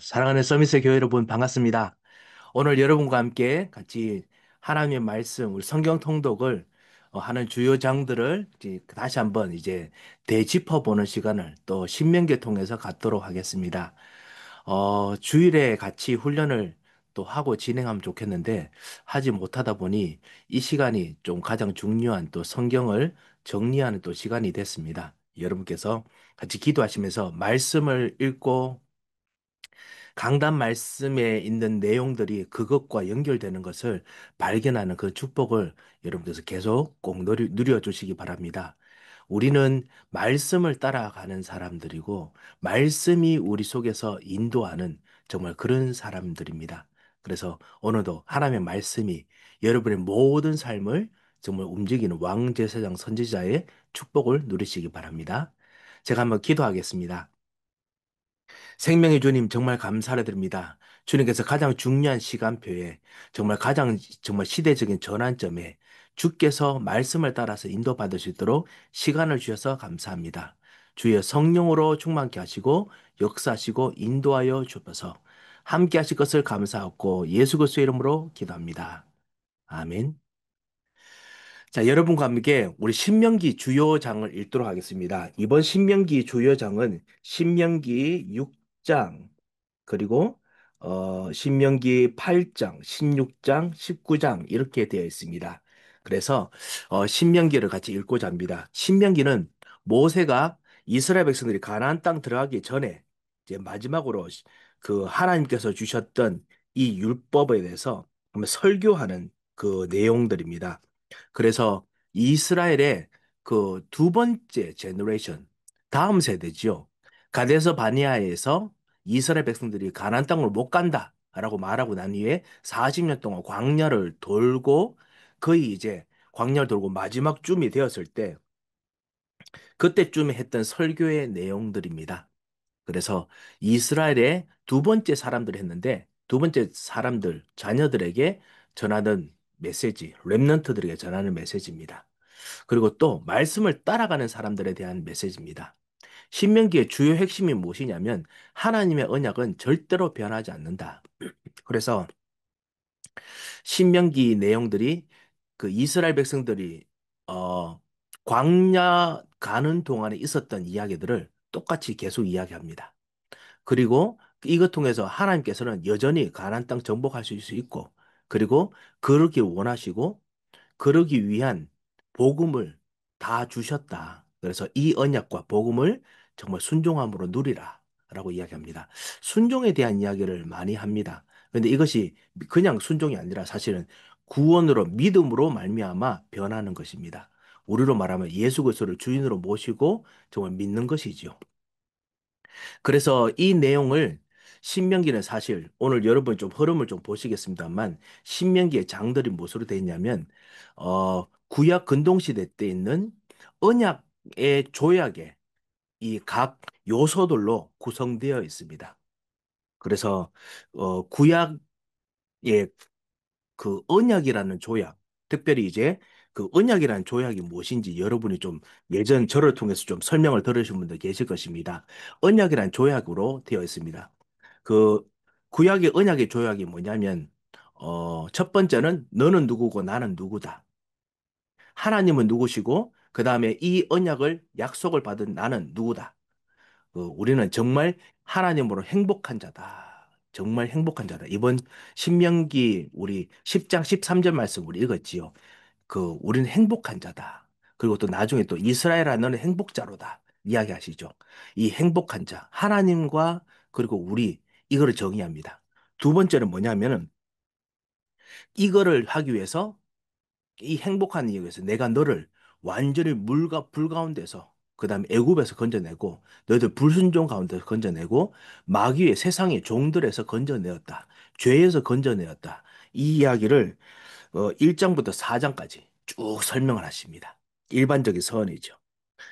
사랑하는 서미스 교회 여러분 반갑습니다. 오늘 여러분과 함께 같이 하나님의 말씀, 우리 성경 통독을 하는 주요 장들을 이제 다시 한번 이제 되짚어보는 시간을 또 신명기 통해서 갖도록 하겠습니다. 주일에 같이 훈련을 또 하고 진행하면 좋겠는데 하지 못하다 보니 이 시간이 좀 가장 중요한 또 성경을 정리하는 또 시간이 됐습니다. 여러분께서 같이 기도하시면서 말씀을 읽고 강단 말씀에 있는 내용들이 그것과 연결되는 것을 발견하는 그 축복을 여러분께서 계속 꼭 누려주시기 바랍니다. 우리는 말씀을 따라가는 사람들이고, 말씀이 우리 속에서 인도하는 정말 그런 사람들입니다. 그래서 오늘도 하나님의 말씀이 여러분의 모든 삶을 정말 움직이는 왕제사장 선지자의 축복을 누리시기 바랍니다. 제가 한번 기도하겠습니다. 생명의 주님 정말 감사를 드립니다. 주님께서 가장 중요한 시간표에 정말 시대적인 전환점에 주께서 말씀을 따라서 인도받을 수 있도록 시간을 주셔서 감사합니다. 주여 성령으로 충만케 하시고 역사하시고 인도하여 주셔서 함께 하실 것을 감사하고 예수 그리스도의 이름으로 기도합니다. 아멘. 자, 여러분과 함께 우리 신명기 주요 장을 읽도록 하겠습니다. 이번 신명기 주요 장은 신명기 6장 그리고 신명기 8장, 16장, 19장 이렇게 되어 있습니다. 그래서 신명기를 같이 읽고자 합니다. 신명기는 모세가 이스라엘 백성들이 가나안 땅 들어가기 전에 이제 마지막으로 그 하나님께서 주셨던 이 율법에 대해서 한번 설교하는 그 내용들입니다. 그래서 이스라엘의 그 두 번째 제너레이션, 다음 세대지요. 가데스 바니아에서 이스라엘 백성들이 가나안 땅으로 못 간다라고 말하고 난 이후에 40년 동안 광야를 돌고 거의 이제 광야를 돌고 마지막 쯤이 되었을 때 그때쯤에 했던 설교의 내용들입니다. 그래서 이스라엘의 두 번째 사람들 했는데 두 번째 사람들 자녀들에게 전하는 메시지, 렘넌트들에게 전하는 메시지입니다. 그리고 또 말씀을 따라가는 사람들에 대한 메시지입니다. 신명기의 주요 핵심이 무엇이냐면 하나님의 언약은 절대로 변하지 않는다. 그래서 신명기 내용들이 그 이스라엘 백성들이 어 광야 가는 동안에 있었던 이야기들을 똑같이 계속 이야기합니다. 그리고 이것 통해서 하나님께서는 여전히 가나안 땅 정복할 수 있고 그리고 그러길 원하시고 그러기 위한 복음을 다 주셨다. 그래서 이 언약과 복음을 정말 순종함으로 누리라. 라고 이야기합니다. 순종에 대한 이야기를 많이 합니다. 그런데 이것이 그냥 순종이 아니라 사실은 구원으로 믿음으로 말미암아 변하는 것입니다. 우리로 말하면 예수 그리스도를 주인으로 모시고 정말 믿는 것이지요. 그래서 이 내용을 신명기는 사실 오늘 여러분 좀 흐름을 좀 보시겠습니다만 신명기의 장들이 무엇으로 되어 있냐면 구약 근동시대 때 있는 언약의 조약의 이 각 요소들로 구성되어 있습니다. 그래서 구약의 그 언약이라는 조약, 특별히 이제 그 언약이라는 조약이 무엇인지 여러분이 좀 예전 저를 통해서 좀 설명을 들으신 분들 계실 것입니다. 언약이라는 조약으로 되어 있습니다. 그 구약의 언약의 조약이 뭐냐면 첫 번째는 너는 누구고 나는 누구다. 하나님은 누구시고 그 다음에 이 언약을 약속을 받은 나는 누구다. 우리는 정말 하나님으로 행복한 자다. 정말 행복한 자다. 이번 신명기 우리 10장 13절 말씀 우리 읽었지요. 우리는 행복한 자다. 그리고 또 나중에 또 이스라엘아 너는 행복자로다. 이야기하시죠. 이 행복한 자, 하나님과 그리고 우리 이거를 정의합니다. 두 번째는 뭐냐면은 이거를 하기 위해서 이 행복한 이유에 서 내가 너를 완전히 물과 불 가운데서 그다음에 애굽에서 건져내고 너희들 불순종 가운데서 건져내고 마귀의 세상의 종들에서 건져내었다. 죄에서 건져내었다. 이 이야기를 1장부터 4장까지 쭉 설명을 하십니다. 일반적인 서언이죠.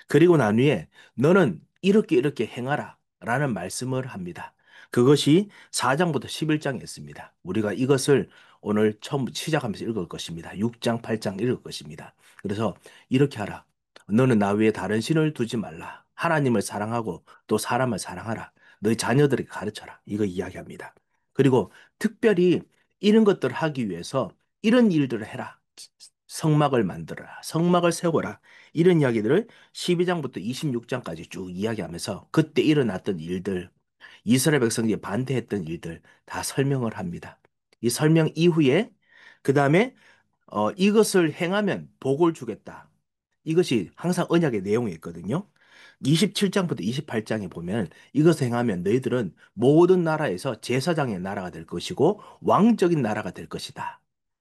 그리고 난 후에 너는 이렇게 이렇게 행하라 라는 말씀을 합니다. 그것이 4장부터 11장에 있습니다. 우리가 이것을 오늘 처음 시작하면서 읽을 것입니다. 6장, 8장 읽을 것입니다. 그래서 이렇게 하라. 너는 나 외에 다른 신을 두지 말라. 하나님을 사랑하고 또 사람을 사랑하라. 너희 자녀들에게 가르쳐라. 이거 이야기합니다. 그리고 특별히 이런 것들을 하기 위해서 이런 일들을 해라. 성막을 만들어라. 성막을 세워라. 이런 이야기들을 12장부터 26장까지 쭉 이야기하면서 그때 일어났던 일들, 이스라엘 백성이 반대했던 일들 다 설명을 합니다. 이 설명 이후에 그 다음에 이것을 행하면 복을 주겠다. 이것이 항상 언약의 내용에 있거든요. 27장부터 28장에 보면 이것을 행하면 너희들은 모든 나라에서 제사장의 나라가 될 것이고 왕적인 나라가 될 것이다.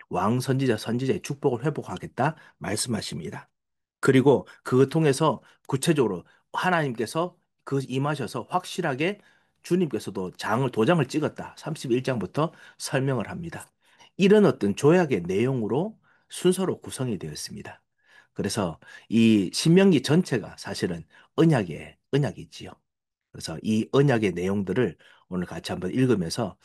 왕 선지자 선지자의 축복을 회복하겠다 말씀하십니다. 그리고 그거 통해서 구체적으로 하나님께서 그 임하셔서 확실하게 주님께서도 도장을 찍었다. 31장부터 설명을 합니다. 이런 어떤 조약의 내용으로 순서로 구성이 되었습니다. 그래서 이 신명기 전체가 사실은 언약이지요. 그래서 이 언약의 내용들을 오늘 같이 한번 읽으면서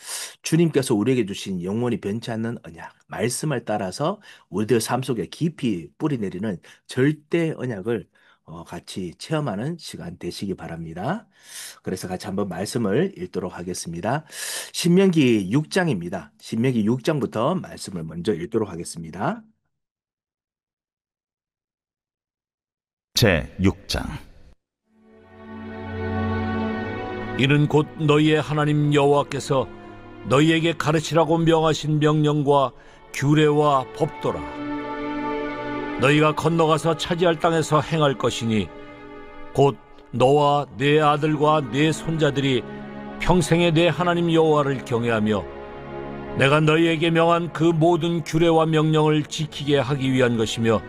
주님께서 우리에게 주신 영원히 변치 않는 언약, 말씀을 따라서 우리들 삶 속에 깊이 뿌리내리는 절대 언약을 같이 체험하는 시간 되시기 바랍니다. 그래서 같이 한번 말씀을 읽도록 하겠습니다. 신명기 6장입니다. 신명기 6장부터 말씀을 먼저 읽도록 하겠습니다. 제 6장. 이는 곧 너희의 하나님 여호와께서 너희에게 가르치라고 명하신 명령과 규례와 법도라. 너희가 건너가서 차지할 땅에서 행할 것이니 곧 너와 네 아들과 네 손자들이 평생에 내 하나님 여호와를 경외하며 내가 너희에게 명한 그 모든 규례와 명령을 지키게 하기 위한 것이며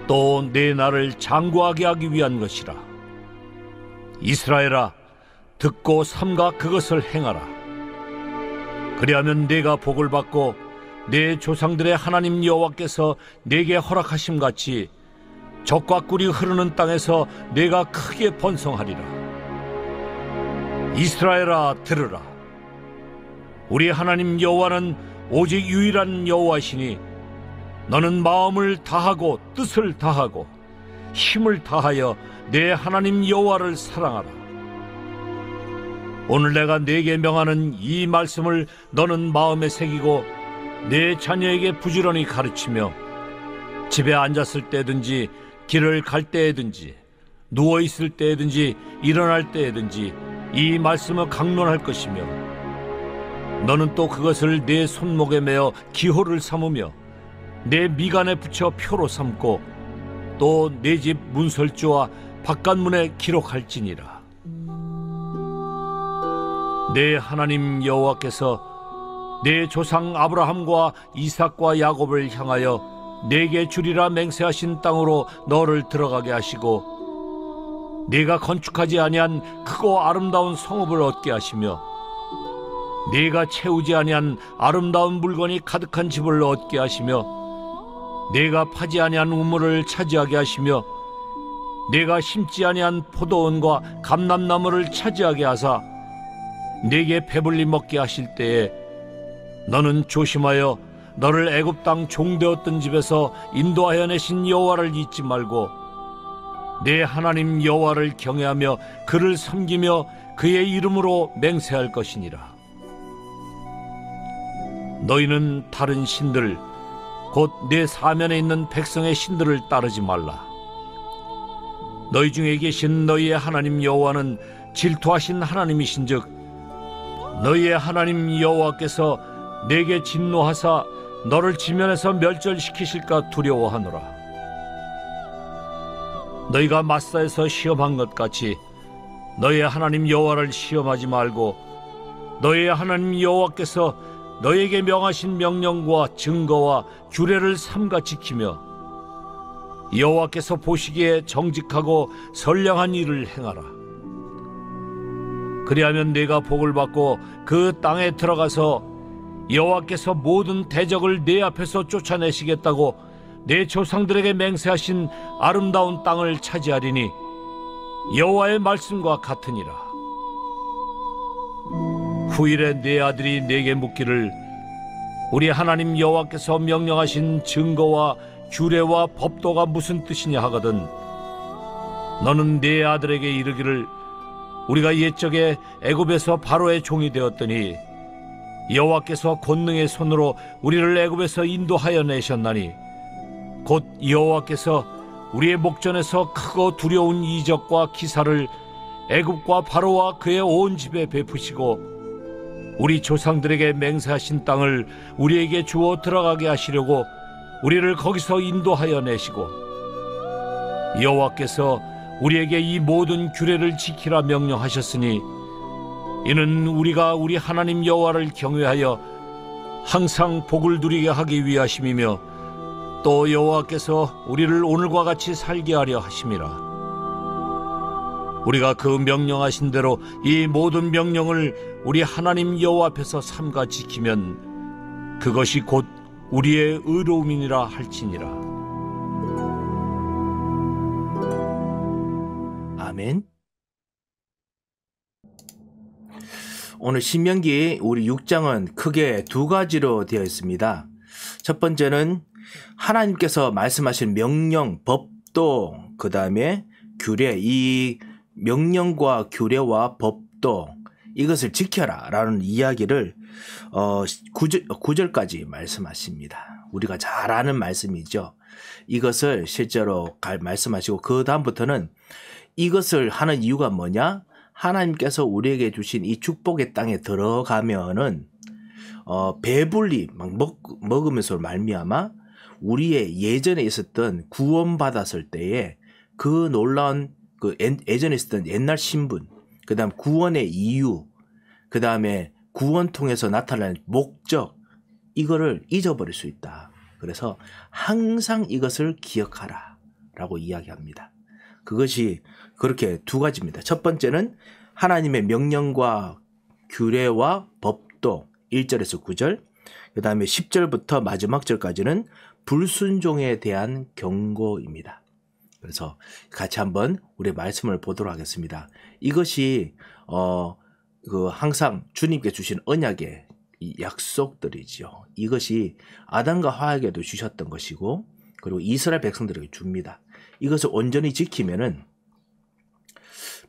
또 내 나를 장구하게 하기 위한 것이라. 이스라엘아, 듣고 삼가 그것을 행하라. 그리하면 네가 복을 받고 내 조상들의 하나님 여호와께서 네게 허락하심 같이 젖과 꿀이 흐르는 땅에서 네가 크게 번성하리라. 이스라엘아, 들으라. 우리 하나님 여호와는 오직 유일한 여호와시니 너는 마음을 다하고 뜻을 다하고 힘을 다하여 내 하나님 여호와를 사랑하라. 오늘 내가 네게 명하는 이 말씀을 너는 마음에 새기고 내 자녀에게 부지런히 가르치며 집에 앉았을 때든지 길을 갈 때에든지 누워있을 때에든지 일어날 때에든지 이 말씀을 강론할 것이며 너는 또 그것을 내 손목에 매어 기호를 삼으며 내 미간에 붙여 표로 삼고 또 내 집 문설주와 바깥문에 기록할지니라. 내 하나님 여호와께서 내 조상 아브라함과 이삭과 야곱을 향하여 내게 주리라 맹세하신 땅으로 너를 들어가게 하시고 네가 건축하지 아니한 크고 아름다운 성읍을 얻게 하시며 네가 채우지 아니한 아름다운 물건이 가득한 집을 얻게 하시며 네가 파지 아니한 우물을 차지하게 하시며 네가 심지 아니한 포도원과 감람나무를 차지하게 하사 네게 배불리 먹게 하실 때에 너는 조심하여 너를 애굽 땅 종되었던 집에서 인도하여 내신 여호와를 잊지 말고 내 하나님 여호와를 경외하며 그를 섬기며 그의 이름으로 맹세할 것이니라. 너희는 다른 신들 곧 내 사면에 있는 백성의 신들을 따르지 말라. 너희 중에 계신 너희의 하나님 여호와는 질투하신 하나님이신즉 너희의 하나님 여호와께서 내게 진노하사 너를 지면에서 멸절시키실까 두려워하노라. 너희가 마사에서 시험한 것 같이 너희의 하나님 여호와를 시험하지 말고 너희의 하나님 여호와께서 너희에게 명하신 명령과 증거와 규례를 삼가 지키며 여호와께서 보시기에 정직하고 선량한 일을 행하라. 그리하면 네가 복을 받고 그 땅에 들어가서 여호와께서 모든 대적을 네 앞에서 쫓아내시겠다고 내 조상들에게 맹세하신 아름다운 땅을 차지하리니 여호와의 말씀과 같으니라. 후일에 네 아들이 네게 묻기를 우리 하나님 여호와께서 명령하신 증거와 규례와 법도가 무슨 뜻이냐 하거든 너는 네 아들에게 이르기를 우리가 옛적에 애굽에서 바로의 종이 되었더니 여호와께서 권능의 손으로 우리를 애굽에서 인도하여 내셨나니 곧 여호와께서 우리의 목전에서 크고 두려운 이적과 기사를 애굽과 바로와 그의 온 집에 베푸시고 우리 조상들에게 맹세하신 땅을 우리에게 주어 들어가게 하시려고 우리를 거기서 인도하여 내시고 여호와께서 우리에게 이 모든 규례를 지키라 명령하셨으니 이는 우리가 우리 하나님 여호와를 경외하여 항상 복을 누리게 하기 위하심이며 또 여호와께서 우리를 오늘과 같이 살게 하려 하심이라. 우리가 그 명령하신 대로 이 모든 명령을 우리 하나님 여호와 앞에서 삼가 지키면 그것이 곧 우리의 의로움이니라 할지니라. 아멘. 오늘 신명기 우리 6장은 크게 두 가지로 되어 있습니다. 첫 번째는 하나님께서 말씀하신 명령, 법도, 그 다음에 규례, 이 명령과 규례와 법도 이것을 지켜라 라는 이야기를 9절까지 말씀하십니다. 우리가 잘 아는 말씀이죠. 이것을 실제로 말씀하시고 그 다음부터는 이것을 하는 이유가 뭐냐? 하나님께서 우리에게 주신 이 축복의 땅에 들어가면은 배불리 막 먹으면서 말미암아 우리의 예전에 있었던 구원받았을 때에 그 놀라운 그 예전에 있었던 옛날 신분, 그 다음 구원의 이유, 그 다음에 구원 통해서 나타나는 목적, 이거를 잊어버릴 수 있다. 그래서 항상 이것을 기억하라 라고 이야기합니다. 그것이 그렇게 두 가지입니다. 첫 번째는 하나님의 명령과 규례와 법도 1절에서 9절, 그 다음에 10절부터 마지막 절까지는 불순종에 대한 경고입니다. 그래서 같이 한번 우리 말씀을 보도록 하겠습니다. 이것이 항상 주님께 주신 언약의 이 약속들이죠. 이것이 아담과 하와에게도 주셨던 것이고 그리고 이스라엘 백성들에게 줍니다. 이것을 온전히 지키면은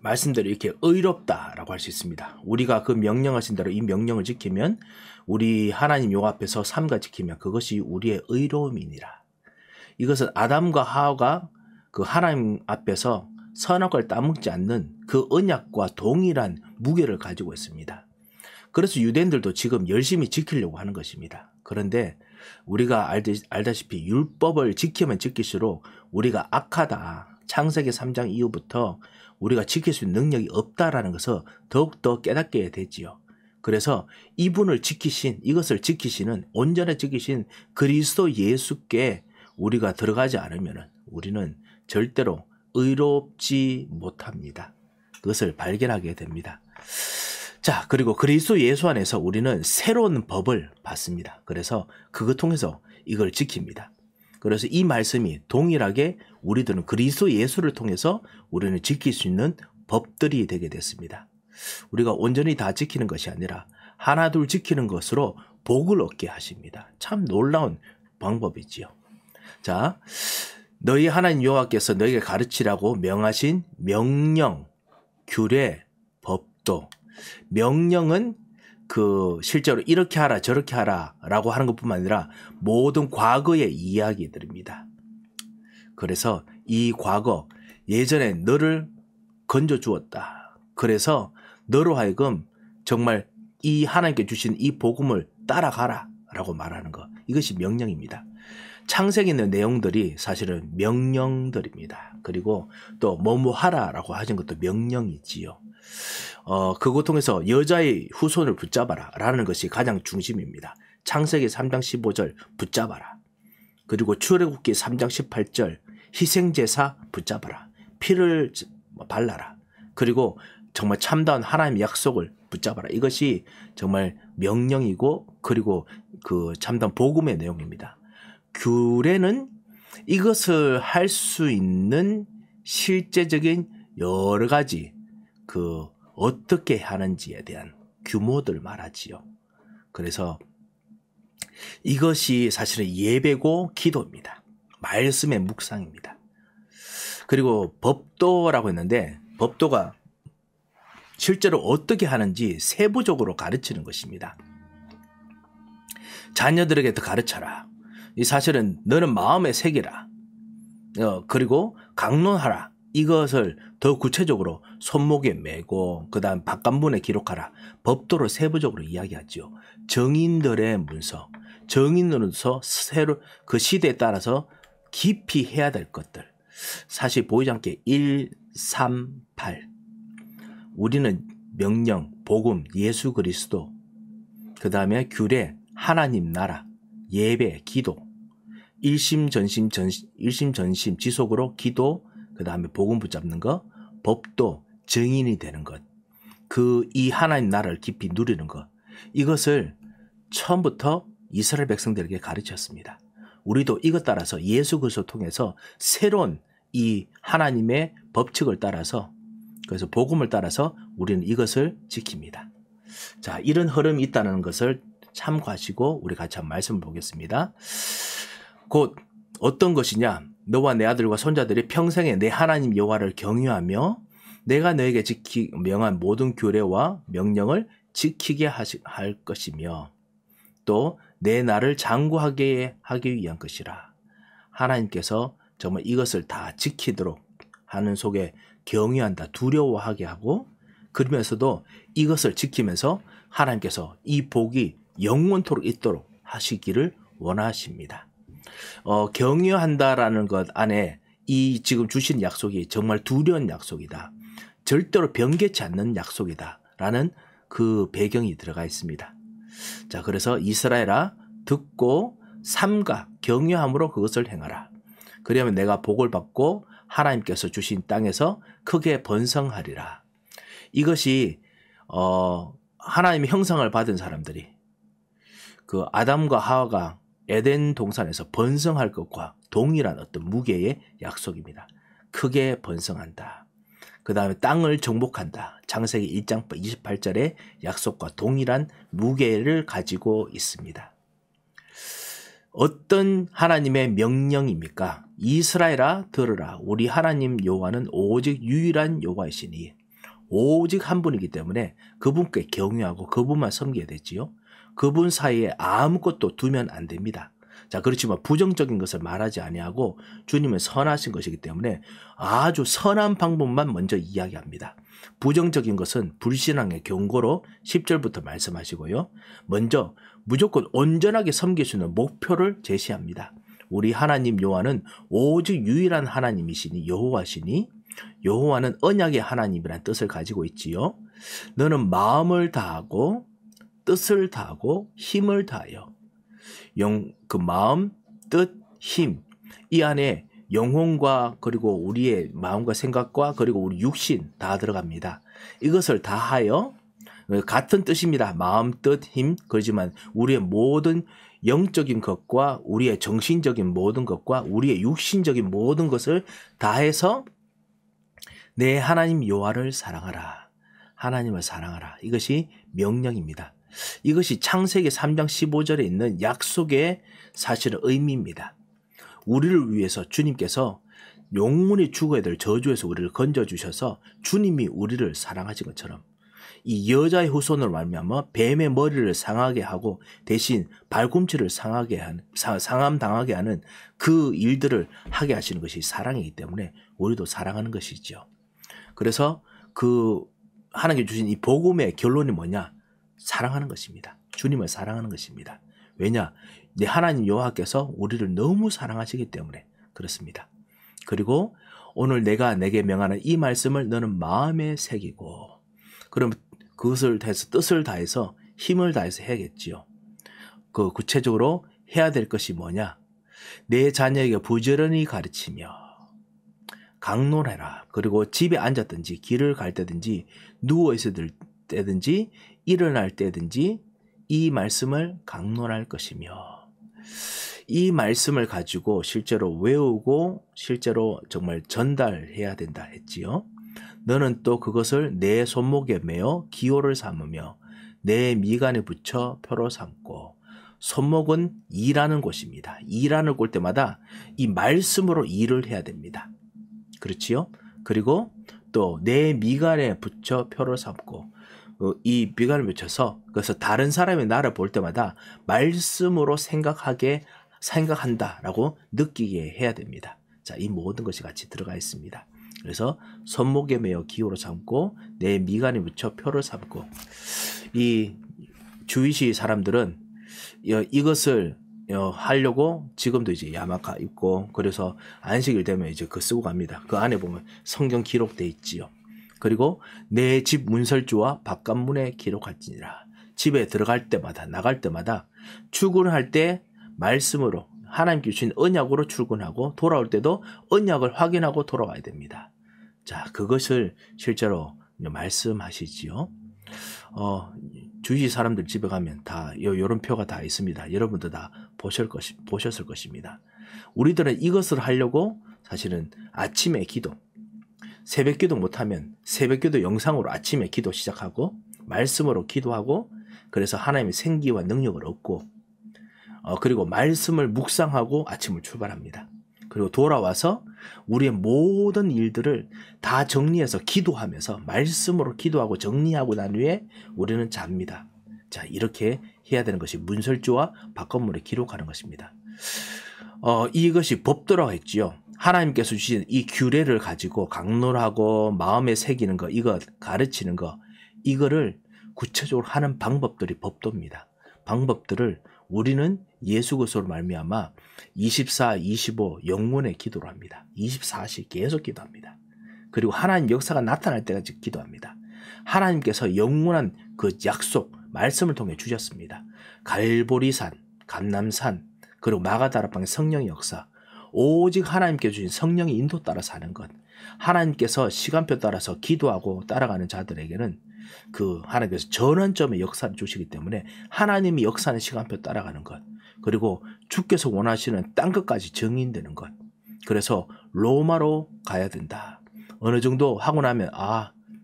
말씀대로 이렇게 의롭다라고 할 수 있습니다. 우리가 그 명령하신 대로 이 명령을 지키면 우리 하나님 요 앞에서 삼가 지키면 그것이 우리의 의로움이니라. 이것은 아담과 하와가 그 하나님 앞에서 선악과를 따먹지 않는 그 언약과 동일한 무게를 가지고 있습니다. 그래서 유대인들도 지금 열심히 지키려고 하는 것입니다. 그런데 우리가 알다시피 율법을 지키면 지킬수록 우리가 악하다. 창세기 3장 이후부터 우리가 지킬 수 있는 능력이 없다라는 것을 더욱더 깨닫게 되지요. 그래서 이것을 지키시는, 온전히 지키신 그리스도 예수께 우리가 들어가지 않으면 우리는 절대로 의롭지 못합니다. 그것을 발견하게 됩니다. 자, 그리고 그리스도 예수 안에서 우리는 새로운 법을 받습니다. 그래서 그것 통해서 이걸 지킵니다. 그래서 이 말씀이 동일하게 우리들은 그리스도 예수를 통해서 우리는 지킬 수 있는 법들이 되게 됐습니다. 우리가 온전히 다 지키는 것이 아니라 하나둘 지키는 것으로 복을 얻게 하십니다. 참 놀라운 방법이지요. 자, 너희 하나님 여호와께서 너희에게 가르치라고 명하신 명령, 규례, 법도. 명령은 실제로 이렇게 하라 저렇게 하라 라고 하는 것뿐만 아니라 모든 과거의 이야기들입니다. 그래서 이 과거, 예전에 너를 건져 주었다. 그래서 너로 하여금 정말 이 하나님께 주신 이 복음을 따라가라 라고 말하는 것. 이것이 명령입니다. 창세기에 있는 내용들이 사실은 명령들입니다. 그리고 또 뭐뭐 하라라고 하신 것도 명령이지요. 그것 통해서 여자의 후손을 붙잡아라 라는 것이 가장 중심입니다. 창세기 3장 15절 붙잡아라. 그리고 출애굽기 3장 18절 희생제사 붙잡아라. 피를 발라라. 그리고 정말 참다운 하나님의 약속을 붙잡아라. 이것이 정말 명령이고 그리고 그 참다운 복음의 내용입니다. 규례는 이것을 할 수 있는 실제적인 여러 가지 어떻게 하는지에 대한 규모들 말하지요. 그래서 이것이 사실은 예배고 기도입니다. 말씀의 묵상입니다. 그리고 법도라고 했는데 법도가 실제로 어떻게 하는지 세부적으로 가르치는 것입니다. 자녀들에게 더 가르쳐라. 이 사실은 너는 마음에 새기라. 그리고 강론하라. 이것을 더 구체적으로 손목에 메고 그다음 박간문에 기록하라. 법도로 세부적으로 이야기하죠. 정인들의 문서, 정인으로서 새로 그 시대에 따라서 깊이 해야 될 것들. 사실 보이지 않게 1, 3, 8. 우리는 명령, 복음, 예수 그리스도, 그 다음에 규례, 하나님 나라, 예배, 기도, 일심전심 지속으로 기도, 그 다음에 복음 붙잡는 것, 법도, 증인이 되는 것, 이 하나님 나라를 깊이 누리는 것, 이것을 처음부터 이스라엘 백성들에게 가르쳤습니다. 우리도 이것 따라서 예수 그리스도 통해서 새로운 이 하나님의 법칙을 따라서, 그래서 복음을 따라서 우리는 이것을 지킵니다. 자, 이런 흐름이 있다는 것을 참고하시고 우리 같이 한번 말씀을 보겠습니다. 곧 어떤 것이냐? 너와 내 아들과 손자들이 평생에 내 하나님 여호와를 경유하며 내가 너에게 명한 모든 규례와 명령을 지키게 할 것이며 또 내 나를 장구하게 하기 위한 것이라. 하나님께서 정말 이것을 다 지키도록 하는 속에 경유한다, 두려워하게 하고, 그러면서도 이것을 지키면서 하나님께서 이 복이 영원토록 있도록 하시기를 원하십니다. 경유한다라는 것 안에 이 지금 주신 약속이 정말 두려운 약속이다. 절대로 변개치 않는 약속이다. 라는 그 배경이 들어가 있습니다. 자, 그래서 이스라엘아 듣고 삼가 경유함으로 그것을 행하라. 그러면 내가 복을 받고 하나님께서 주신 땅에서 크게 번성하리라. 이것이 하나님의 형상을 받은 사람들이 그 아담과 하와가 에덴 동산에서 번성할 것과 동일한 어떤 무게의 약속입니다. 크게 번성한다. 그 다음에 땅을 정복한다. 창세기 1장 28절의 약속과 동일한 무게를 가지고 있습니다. 어떤 하나님의 명령입니까? 이스라엘아 들으라. 우리 하나님 여호와는 오직 유일한 여호와이시니, 오직 한 분이기 때문에 그분께 경유하고 그분만 섬겨야 되지요. 그분 사이에 아무것도 두면 안 됩니다. 자, 그렇지만 부정적인 것을 말하지 아니하고 주님은 선하신 것이기 때문에 아주 선한 방법만 먼저 이야기합니다. 부정적인 것은 불신앙의 경고로 10절부터 말씀하시고요. 먼저 무조건 온전하게 섬길 수 있는 목표를 제시합니다. 우리 하나님 여호와는 오직 유일한 하나님이시니, 여호와시니, 여호와는 언약의 하나님이라는 뜻을 가지고 있지요. 너는 마음을 다하고 뜻을 다하고 힘을 다하여, 그 마음, 뜻, 힘, 이 안에 영혼과 그리고 우리의 마음과 생각과 그리고 우리 육신 다 들어갑니다. 이것을 다하여, 같은 뜻입니다. 마음, 뜻, 힘. 그렇지만 우리의 모든 영적인 것과 우리의 정신적인 모든 것과 우리의 육신적인 모든 것을 다해서 내 하나님 여호와를 사랑하라. 하나님을 사랑하라. 이것이 명령입니다. 이것이 창세기 3장 15절에 있는 약속의 사실은 의미입니다. 우리를 위해서 주님께서 영원히 죽어야 될 저주에서 우리를 건져주셔서 주님이 우리를 사랑하신 것처럼 이 여자의 후손으로 말미암아 뱀의 머리를 상하게 하고 대신 발꿈치를 상함당하게 하는 그 일들을 하게 하시는 것이 사랑이기 때문에 우리도 사랑하는 것이죠. 그래서 그 하나님께 주신 이 복음의 결론이 뭐냐? 사랑하는 것입니다. 주님을 사랑하는 것입니다. 왜냐? 내 하나님 여호와께서 우리를 너무 사랑하시기 때문에 그렇습니다. 그리고 오늘 내가 내게 명하는 이 말씀을 너는 마음에 새기고, 그럼 그것을 다해서 뜻을 다해서 힘을 다해서 해야겠지요. 그 구체적으로 해야 될 것이 뭐냐? 내 자녀에게 부지런히 가르치며 강론해라. 그리고 집에 앉았든지 길을 갈 때든지 누워 있을 때든지 일어날 때든지 이 말씀을 강론할 것이며, 이 말씀을 가지고 실제로 외우고 실제로 정말 전달해야 된다 했지요. 너는 또 그것을 내 손목에 메어 기호를 삼으며 내 미간에 붙여 표로 삼고. 손목은 일하는 곳입니다. 일하는 곳 때마다 이 말씀으로 일을 해야 됩니다. 그렇지요? 그리고 또 내 미간에 붙여 표를 삼고 이 미간을 붙여서 그래서 다른 사람이 나를 볼 때마다 말씀으로 생각한다라고 느끼게 해야 됩니다. 자, 이 모든 것이 같이 들어가 있습니다. 그래서 손목에 매어 기호로 삼고 내 미간에 붙여 표를 삼고 이 주위시 사람들은 이것을 하려고 지금도 이제 야마카 입고 그래서 안식일 되면 이제 그 쓰고 갑니다. 그 안에 보면 성경 기록돼 있지요. 그리고 내 집 문설주와 바깥문에 기록할지니라. 집에 들어갈 때마다 나갈 때마다 출근할 때 말씀으로 하나님께 주신 언약으로 출근하고 돌아올 때도 언약을 확인하고 돌아와야 됩니다. 자, 그것을 실제로 말씀하시지요. 주위 사람들 집에 가면 다 요런 표가 다 있습니다. 여러분도 다 보셨을 것입니다. 우리들은 이것을 하려고 사실은 아침에 기도, 새벽 기도 못하면 새벽 기도 영상으로 아침에 기도 시작하고 말씀으로 기도하고 그래서 하나님의 생기와 능력을 얻고 그리고 말씀을 묵상하고 아침을 출발합니다. 그리고 돌아와서 우리의 모든 일들을 다 정리해서 기도하면서 말씀으로 기도하고 정리하고 난 후에 우리는 잡니다. 자, 이렇게 해야 되는 것이 문설주와 바깥문에 기록하는 것입니다. 이것이 법도라고 했지요. 하나님께서 주신 이 규례를 가지고 강론하고 마음에 새기는 거, 이거 가르치는 거, 이거를 구체적으로 하는 방법들이 법도입니다. 방법들을 우리는 예수 그리스도로 말미암아 24, 25 영혼의 기도를 합니다. 24시 계속 기도합니다. 그리고 하나님 역사가 나타날 때까지 기도합니다. 하나님께서 영원한 그 약속, 말씀을 통해 주셨습니다. 갈보리산, 감람산, 그리고 마가다락방의 성령의 역사, 오직 하나님께 주신 성령의 인도 따라 사는 것, 하나님께서 시간표 따라서 기도하고 따라가는 자들에게는 그 하나님께서 전환점의 역사를 주시기 때문에 하나님이 역사하는 시간표 따라가는 것, 그리고 주께서 원하시는 땅끝까지 증인되는 것. 그래서 로마로 가야 된다. 어느 정도 하고 나면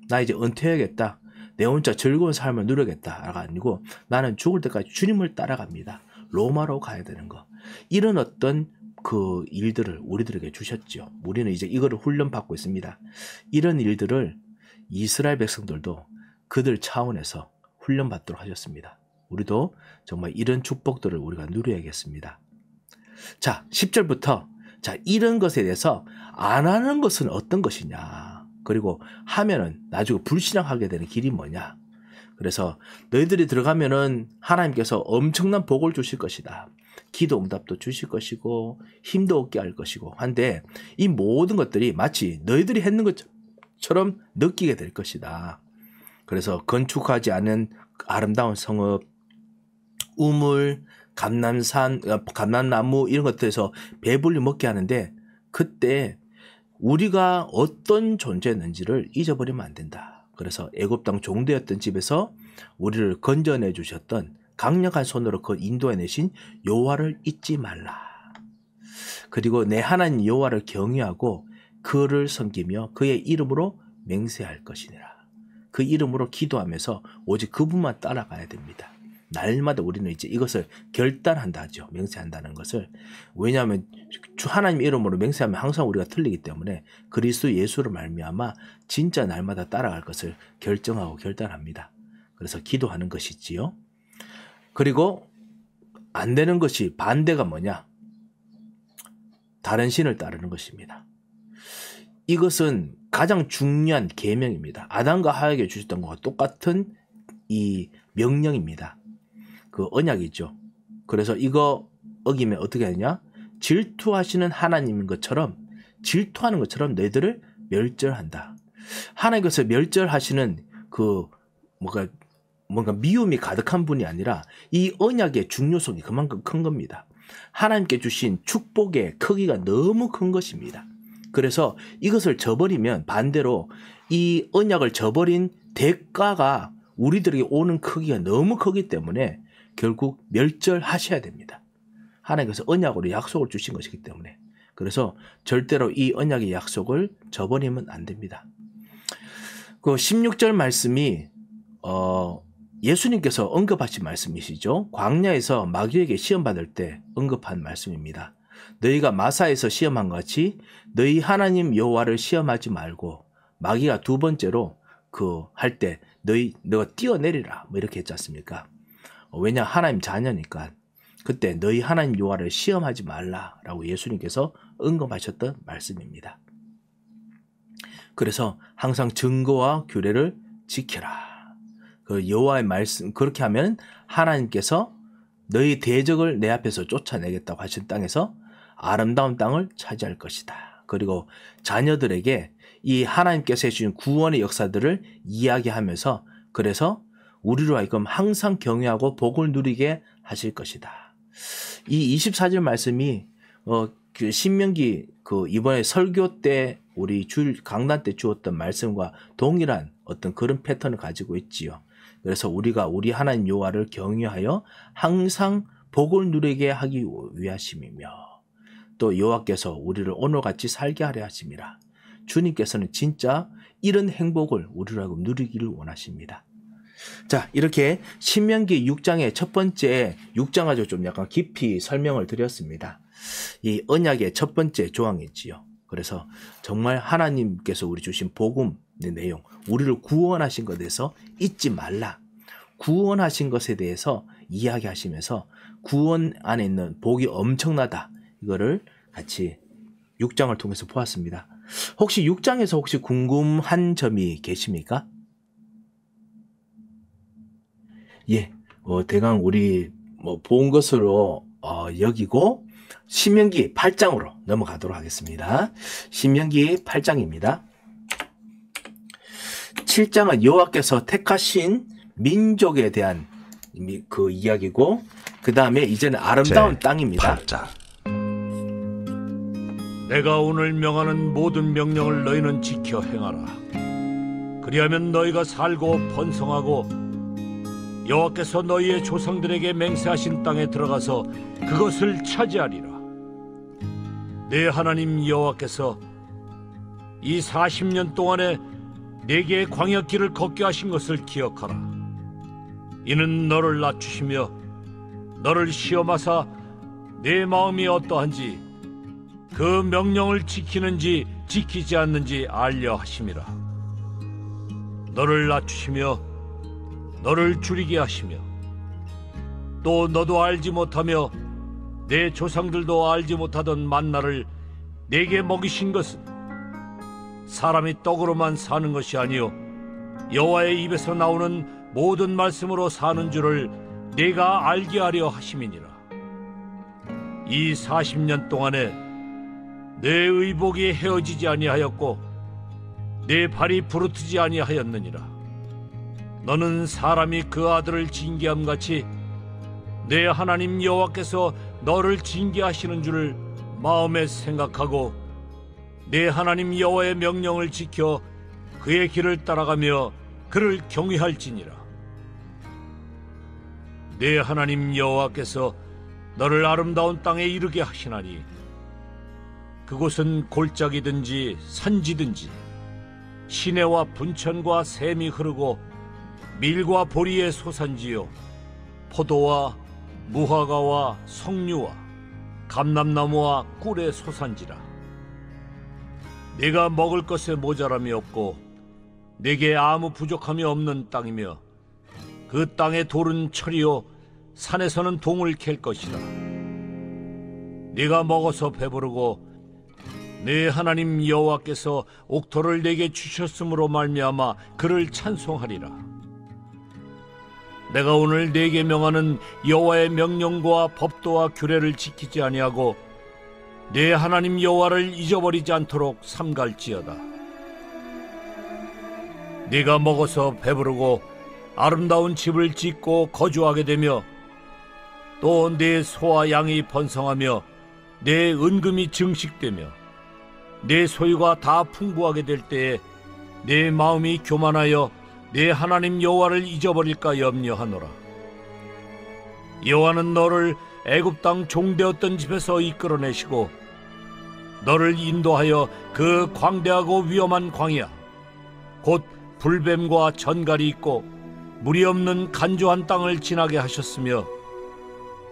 나 이제 은퇴해야겠다. 내 혼자 즐거운 삶을 누려야겠다가 아니고 나는 죽을 때까지 주님을 따라갑니다. 로마로 가야 되는 거. 이런 어떤 그 일들을 우리들에게 주셨죠. 우리는 이제 이거를 훈련받고 있습니다. 이런 일들을 이스라엘 백성들도 그들 차원에서 훈련받도록 하셨습니다. 우리도 정말 이런 축복들을 우리가 누려야겠습니다. 자, 10절부터 자, 이런 것에 대해서 안 하는 것은 어떤 것이냐, 그리고 하면은 나중에 불신앙하게 되는 길이 뭐냐. 그래서 너희들이 들어가면은 하나님께서 엄청난 복을 주실 것이다. 기도 응답도 주실 것이고 힘도 얻게 할 것이고 한데 이 모든 것들이 마치 너희들이 했는 것처럼 느끼게 될 것이다. 그래서 건축하지 않은 아름다운 성읍, 우물, 감람산, 감람나무 이런 것들에서 배불리 먹게 하는데 그때 우리가 어떤 존재였는지를 잊어버리면 안 된다. 그래서 애굽 땅 종되었던 집에서 우리를 건져내 주셨던 강력한 손으로 그 인도해내신 여호와를 잊지 말라. 그리고 내 하나님 여호와를 경외하고 그를 섬기며 그의 이름으로 맹세할 것이니라. 그 이름으로 기도하면서 오직 그분만 따라가야 됩니다. 날마다 우리는 이제 이것을 결단한다 하죠. 맹세한다는 것을. 왜냐하면 하나님 이름으로 맹세하면 항상 우리가 틀리기 때문에 그리스도 예수를 말미암아 진짜 날마다 따라갈 것을 결정하고 결단합니다. 그래서 기도하는 것이지요. 그리고 안 되는 것이 반대가 뭐냐? 다른 신을 따르는 것입니다. 이것은 가장 중요한 계명입니다. 아담과 하와에게 주셨던 것과 똑같은 이 명령입니다. 그 언약이죠. 그래서 이거 어기면 어떻게 하느냐? 질투하시는 하나님인 것처럼, 질투하는 것처럼 너희들을 멸절한다. 하나님께서 멸절하시는 그 뭔가 미움이 가득한 분이 아니라 이 언약의 중요성이 그만큼 큰 겁니다. 하나님께 주신 축복의 크기가 너무 큰 것입니다. 그래서 이것을 저버리면 반대로 이 언약을 저버린 대가가 우리들에게 오는 크기가 너무 크기 때문에 결국 멸절하셔야 됩니다. 하나님께서 언약으로 약속을 주신 것이기 때문에. 그래서 절대로 이 언약의 약속을 저버리면 안 됩니다. 그 16절 말씀이 예수님께서 언급하신 말씀이시죠. 광야에서 마귀에게 시험받을 때 언급한 말씀입니다. 너희가 마사에서 시험한 것 같이 너희 하나님 여호와를 시험하지 말고 마귀가 두 번째로 그 할 때 너가 뛰어내리라 뭐 이렇게 했지 않습니까? 왜냐 하나님 자녀니까 그때 너희 하나님 여호와를 시험하지 말라라고 예수님께서 언급하셨던 말씀입니다. 그래서 항상 증거와 규례를 지켜라. 그 여호와의 말씀 그렇게 하면 하나님께서 너희 대적을 내 앞에서 쫓아내겠다고 하신 땅에서 아름다운 땅을 차지할 것이다. 그리고 자녀들에게 이 하나님께서 해주신 구원의 역사들을 이야기하면서 그래서 우리로 하여금 항상 경외하고 복을 누리게 하실 것이다. 이 24절 말씀이 그 신명기 그 이번에 설교 때 우리 주일 강단 때 주었던 말씀과 동일한 어떤 그런 패턴을 가지고 있지요. 그래서 우리가 우리 하나님 여호와를 경외하여 항상 복을 누리게 하기 위하심이며 또 여호와께서 우리를 오늘같이 살게 하려 하심이라. 주님께서는 진짜 이런 행복을 우리로 하여금 누리기를 원하십니다. 자, 이렇게 신명기 6장의 첫 번째 6장 가지고 좀 약간 깊이 설명을 드렸습니다. 이 언약의 첫 번째 조항이지요. 그래서 정말 하나님께서 우리 주신 복음의 내용, 우리를 구원하신 것에 대해서 잊지 말라. 구원하신 것에 대해서 이야기하시면서 구원 안에 있는 복이 엄청나다. 이거를 같이 6장을 통해서 보았습니다. 혹시 6장에서 혹시 궁금한 점이 계십니까? 예, 대강 우리 본 것으로 여기고 신명기 8장으로 넘어가도록 하겠습니다. 신명기 8장입니다. 7장은 여호와께서 택하신 민족에 대한 그 이야기고 그 다음에 이제는 아름다운 땅입니다. 8장. 내가 오늘 명하는 모든 명령을 너희는 지켜 행하라. 그리하면 너희가 살고 번성하고 여호와께서 너희의 조상들에게 맹세하신 땅에 들어가서 그것을 차지하리라. 내 하나님 여호와께서 이 40년 동안에 내게 광야길을 걷게 하신 것을 기억하라. 이는 너를 낮추시며 너를 시험하사 내 마음이 어떠한지 그 명령을 지키는지 지키지 않는지 알려 하심이라. 너를 낮추시며 너를 줄이게 하시며 또 너도 알지 못하며 내 조상들도 알지 못하던 만나를 내게 먹이신 것은 사람이 떡으로만 사는 것이 아니요 여호와의 입에서 나오는 모든 말씀으로 사는 줄을 내가 알게 하려 하심이니라. 이 40년 동안에 내 의복이 헤어지지 아니하였고 내 발이 부르트지 아니하였느니라. 너는 사람이 그 아들을 징계함 같이 내 하나님 여호와께서 너를 징계하시는 줄을 마음에 생각하고 내 하나님 여호와의 명령을 지켜 그의 길을 따라가며 그를 경외할지니라. 내 하나님 여호와께서 너를 아름다운 땅에 이르게 하시나니 그곳은 골짜기든지 산지든지 시내와 분천과 샘이 흐르고 밀과 보리의 소산지요 포도와 무화과와 석류와 감람나무와 꿀의 소산지라. 내가 먹을 것에 모자람이 없고 내게 아무 부족함이 없는 땅이며 그 땅의 돌은 철이요 산에서는 동을 캘 것이라. 네가 먹어서 배부르고 내 하나님 여호와께서 옥토를 내게 주셨으므로 말미암아 그를 찬송하리라. 내가 오늘 네게 명하는 여호와의 명령과 법도와 규례를 지키지 아니하고 내 하나님 여호와를 잊어버리지 않도록 삼갈지어다. 네가 먹어서 배부르고 아름다운 집을 짓고 거주하게 되며 또 내 소와 양이 번성하며 내 은금이 증식되며 내 소유가 다 풍부하게 될 때에 내 마음이 교만하여 내 하나님 여호와를 잊어버릴까 염려하노라. 여호와는 너를 애굽 땅 종되었던 집에서 이끌어내시고 너를 인도하여 그 광대하고 위험한 광야 곧 불뱀과 전갈이 있고 물이 없는 간조한 땅을 지나게 하셨으며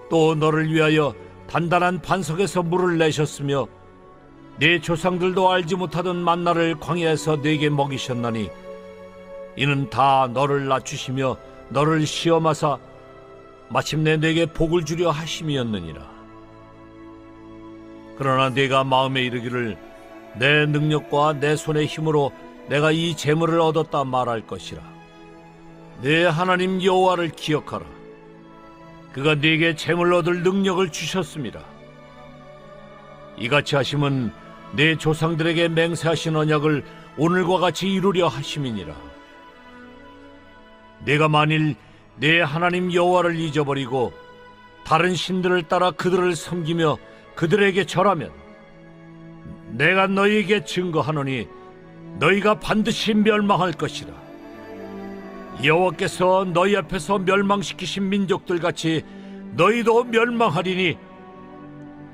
또 너를 위하여 단단한 반석에서 물을 내셨으며 네 조상들도 알지 못하던 만나를 광야에서 네게 먹이셨나니 이는 다 너를 낮추시며 너를 시험하사 마침내 네게 복을 주려 하심이었느니라. 그러나 네가 마음에 이르기를 내 능력과 내 손의 힘으로 내가 이 재물을 얻었다 말할 것이라. 네 하나님 여호와를 기억하라. 그가 네게 재물 얻을 능력을 주셨습니다. 이같이 하심은 네 조상들에게 맹세하신 언약을 오늘과 같이 이루려 하심이니라. 네가 만일 네 하나님 여호와를 잊어버리고 다른 신들을 따라 그들을 섬기며 그들에게 절하면 내가 너희에게 증거하노니 너희가 반드시 멸망할 것이라. 여호와께서 너희 앞에서 멸망시키신 민족들 같이 너희도 멸망하리니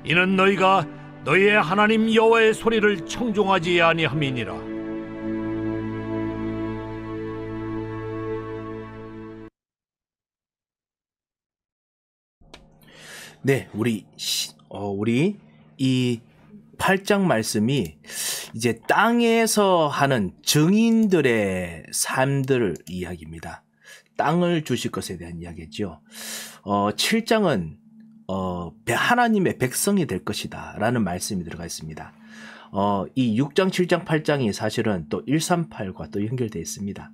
이는 너희가 너희의 하나님 여호와의 소리를 청종하지 아니함이니라. 네, 우리 이 8장 말씀이 이제 땅에서 하는 증인들의 삶들 이야기입니다. 땅을 주실 것에 대한 이야기죠. 7장은 하나님의 백성이 될 것이다 라는 말씀이 들어가 있습니다. 이 6장, 7장, 8장이 사실은 또 138과 또 연결되어 있습니다.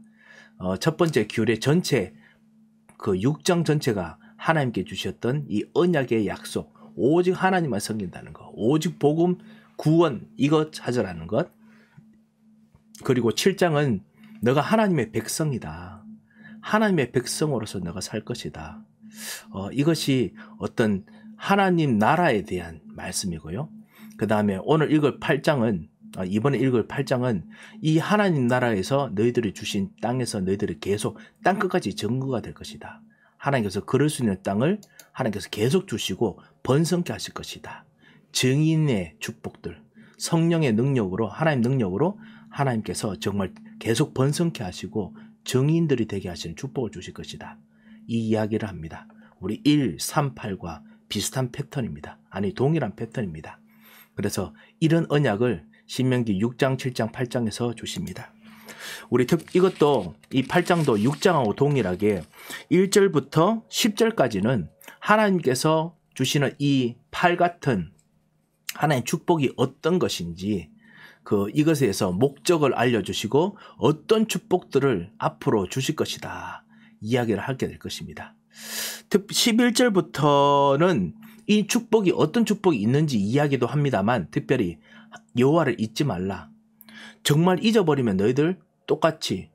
첫 번째 규례 전체, 그 6장 전체가 하나님께 주셨던 이 언약의 약속, 오직 하나님만 섬긴다는 것, 오직 복음, 구원, 이것 찾으라는 것. 그리고 7장은 너가 하나님의 백성이다. 하나님의 백성으로서 너가 살 것이다. 이것이 어떤 하나님 나라에 대한 말씀이고요. 그 다음에 오늘 읽을 8장은, 이번에 읽을 8장은 이 하나님 나라에서 너희들이 주신 땅에서 너희들이 계속 땅끝까지 증거가 될 것이다. 하나님께서 그럴 수 있는 땅을 하나님께서 계속 주시고 번성케 하실 것이다. 증인의 축복들, 성령의 능력으로, 하나님 능력으로 하나님께서 정말 계속 번성케 하시고 증인들이 되게 하시는 축복을 주실 것이다. 이 이야기를 합니다. 우리 1, 3, 8과 비슷한 패턴입니다. 아니, 동일한 패턴입니다. 그래서 이런 언약을 신명기 6장, 7장, 8장에서 주십니다. 이것도 이 8장도 6장하고 동일하게 1절부터 10절까지는 하나님께서 주시는 이 팔 같은 하나님의 축복이 어떤 것인지 이것에 대해서 목적을 알려주시고 어떤 축복들을 앞으로 주실 것이다 이야기를 하게 될 것입니다. 11절부터는 이 축복이 어떤 축복이 있는지 이야기도 합니다만 특별히 여호와를 잊지 말라. 정말 잊어버리면 너희들 똑같이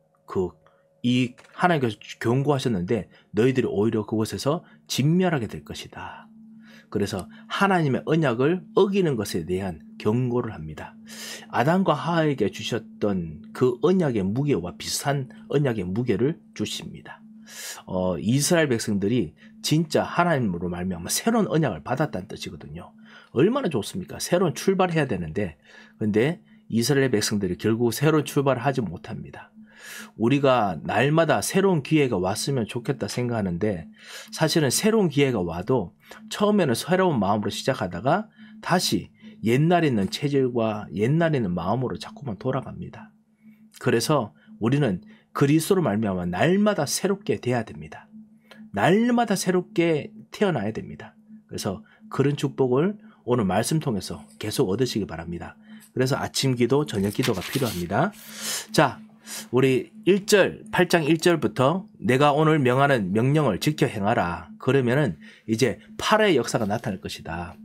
이 하나님께서 경고하셨는데 너희들이 오히려 그곳에서 진멸하게 될 것이다. 그래서 하나님의 언약을 어기는 것에 대한 경고를 합니다. 아담과 하와에게 주셨던 그 언약의 무게와 비슷한 언약의 무게를 주십니다. 이스라엘 백성들이 진짜 하나님으로 말미암아 새로운 언약을 받았다는 뜻이거든요. 얼마나 좋습니까? 새로운 출발해야 되는데 근데 이스라엘 백성들이 결국 새로운 출발을 하지 못합니다. 우리가 날마다 새로운 기회가 왔으면 좋겠다 생각하는데 사실은 새로운 기회가 와도 처음에는 새로운 마음으로 시작하다가 다시 옛날에 있는 체질과 옛날에 있는 마음으로 자꾸만 돌아갑니다. 그래서 우리는 그리스도로 말미암아 날마다 새롭게 돼야 됩니다. 날마다 새롭게 태어나야 됩니다. 그래서 그런 축복을 오늘 말씀 통해서 계속 얻으시기 바랍니다. 그래서 아침 기도, 저녁 기도가 필요합니다. 자, 우리 8장 1절부터 내가 오늘 명하는 명령을 지켜 행하라. 그러면은 이제 8의 역사가 나타날 것이다.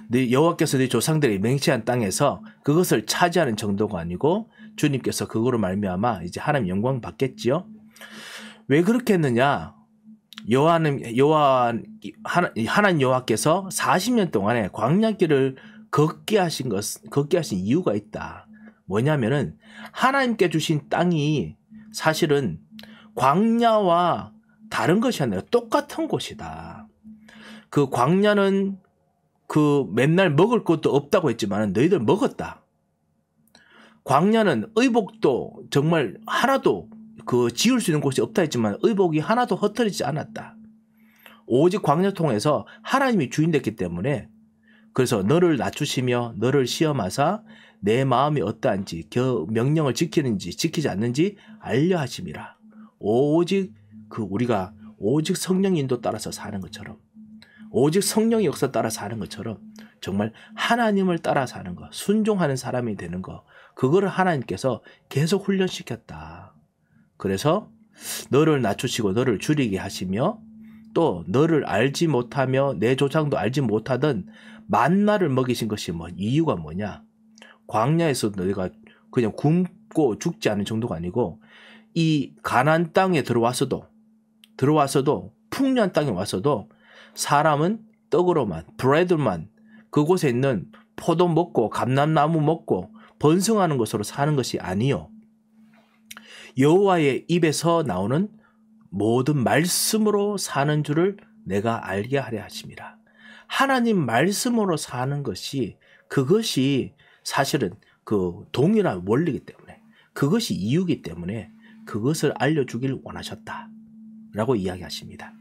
네 여호와께서 네 조상들이 맹세한 땅에서 그것을 차지하는 정도가 아니고 주님께서 그거로 말미암아 이제 하나님 영광 받겠지요. 왜 그렇게 했느냐? 하나님 여호와께서 40년 동안에 광야길을 걷게 하신 이유가 있다. 뭐냐면은 하나님께 주신 땅이 사실은 광야와 다른 것이 아니라 똑같은 곳이다. 그 광야는 맨날 먹을 것도 없다고 했지만 너희들 먹었다. 광야는 의복도 정말 하나도 지을 수 있는 곳이 없다 했지만 의복이 하나도 흩어지지 않았다. 오직 광야 통해서 하나님이 주인 됐기 때문에 그래서 너를 낮추시며 너를 시험하사 내 마음이 어떠한지 명령을 지키는지 지키지 않는지 알려 하심이라. 오직 우리가 오직 성령 인도 따라서 사는 것처럼, 오직 성령의 역사 따라 사는 것처럼 정말 하나님을 따라 사는 것, 순종하는 사람이 되는 것, 그거를 하나님께서 계속 훈련시켰다. 그래서 너를 낮추시고 너를 줄이게 하시며 또 너를 알지 못하며 내 조상도 알지 못하던 만나를 먹이신 것이 이유가 뭐냐? 광야에서 너희가 그냥 굶고 죽지 않은 정도가 아니고 이 가나안 땅에 들어와서도 풍요한 땅에 와서도 사람은 떡으로만, 브레드만, 그곳에 있는 포도 먹고 감람나무 먹고 번성하는 것으로 사는 것이 아니요, 여호와의 입에서 나오는 모든 말씀으로 사는 줄을 내가 알게 하려 하심이라. 하나님 말씀으로 사는 것이, 그것이 사실은 그 동일한 원리이기 때문에, 그것이 이유이기 때문에 그것을 알려주길 원하셨다 라고 이야기하십니다.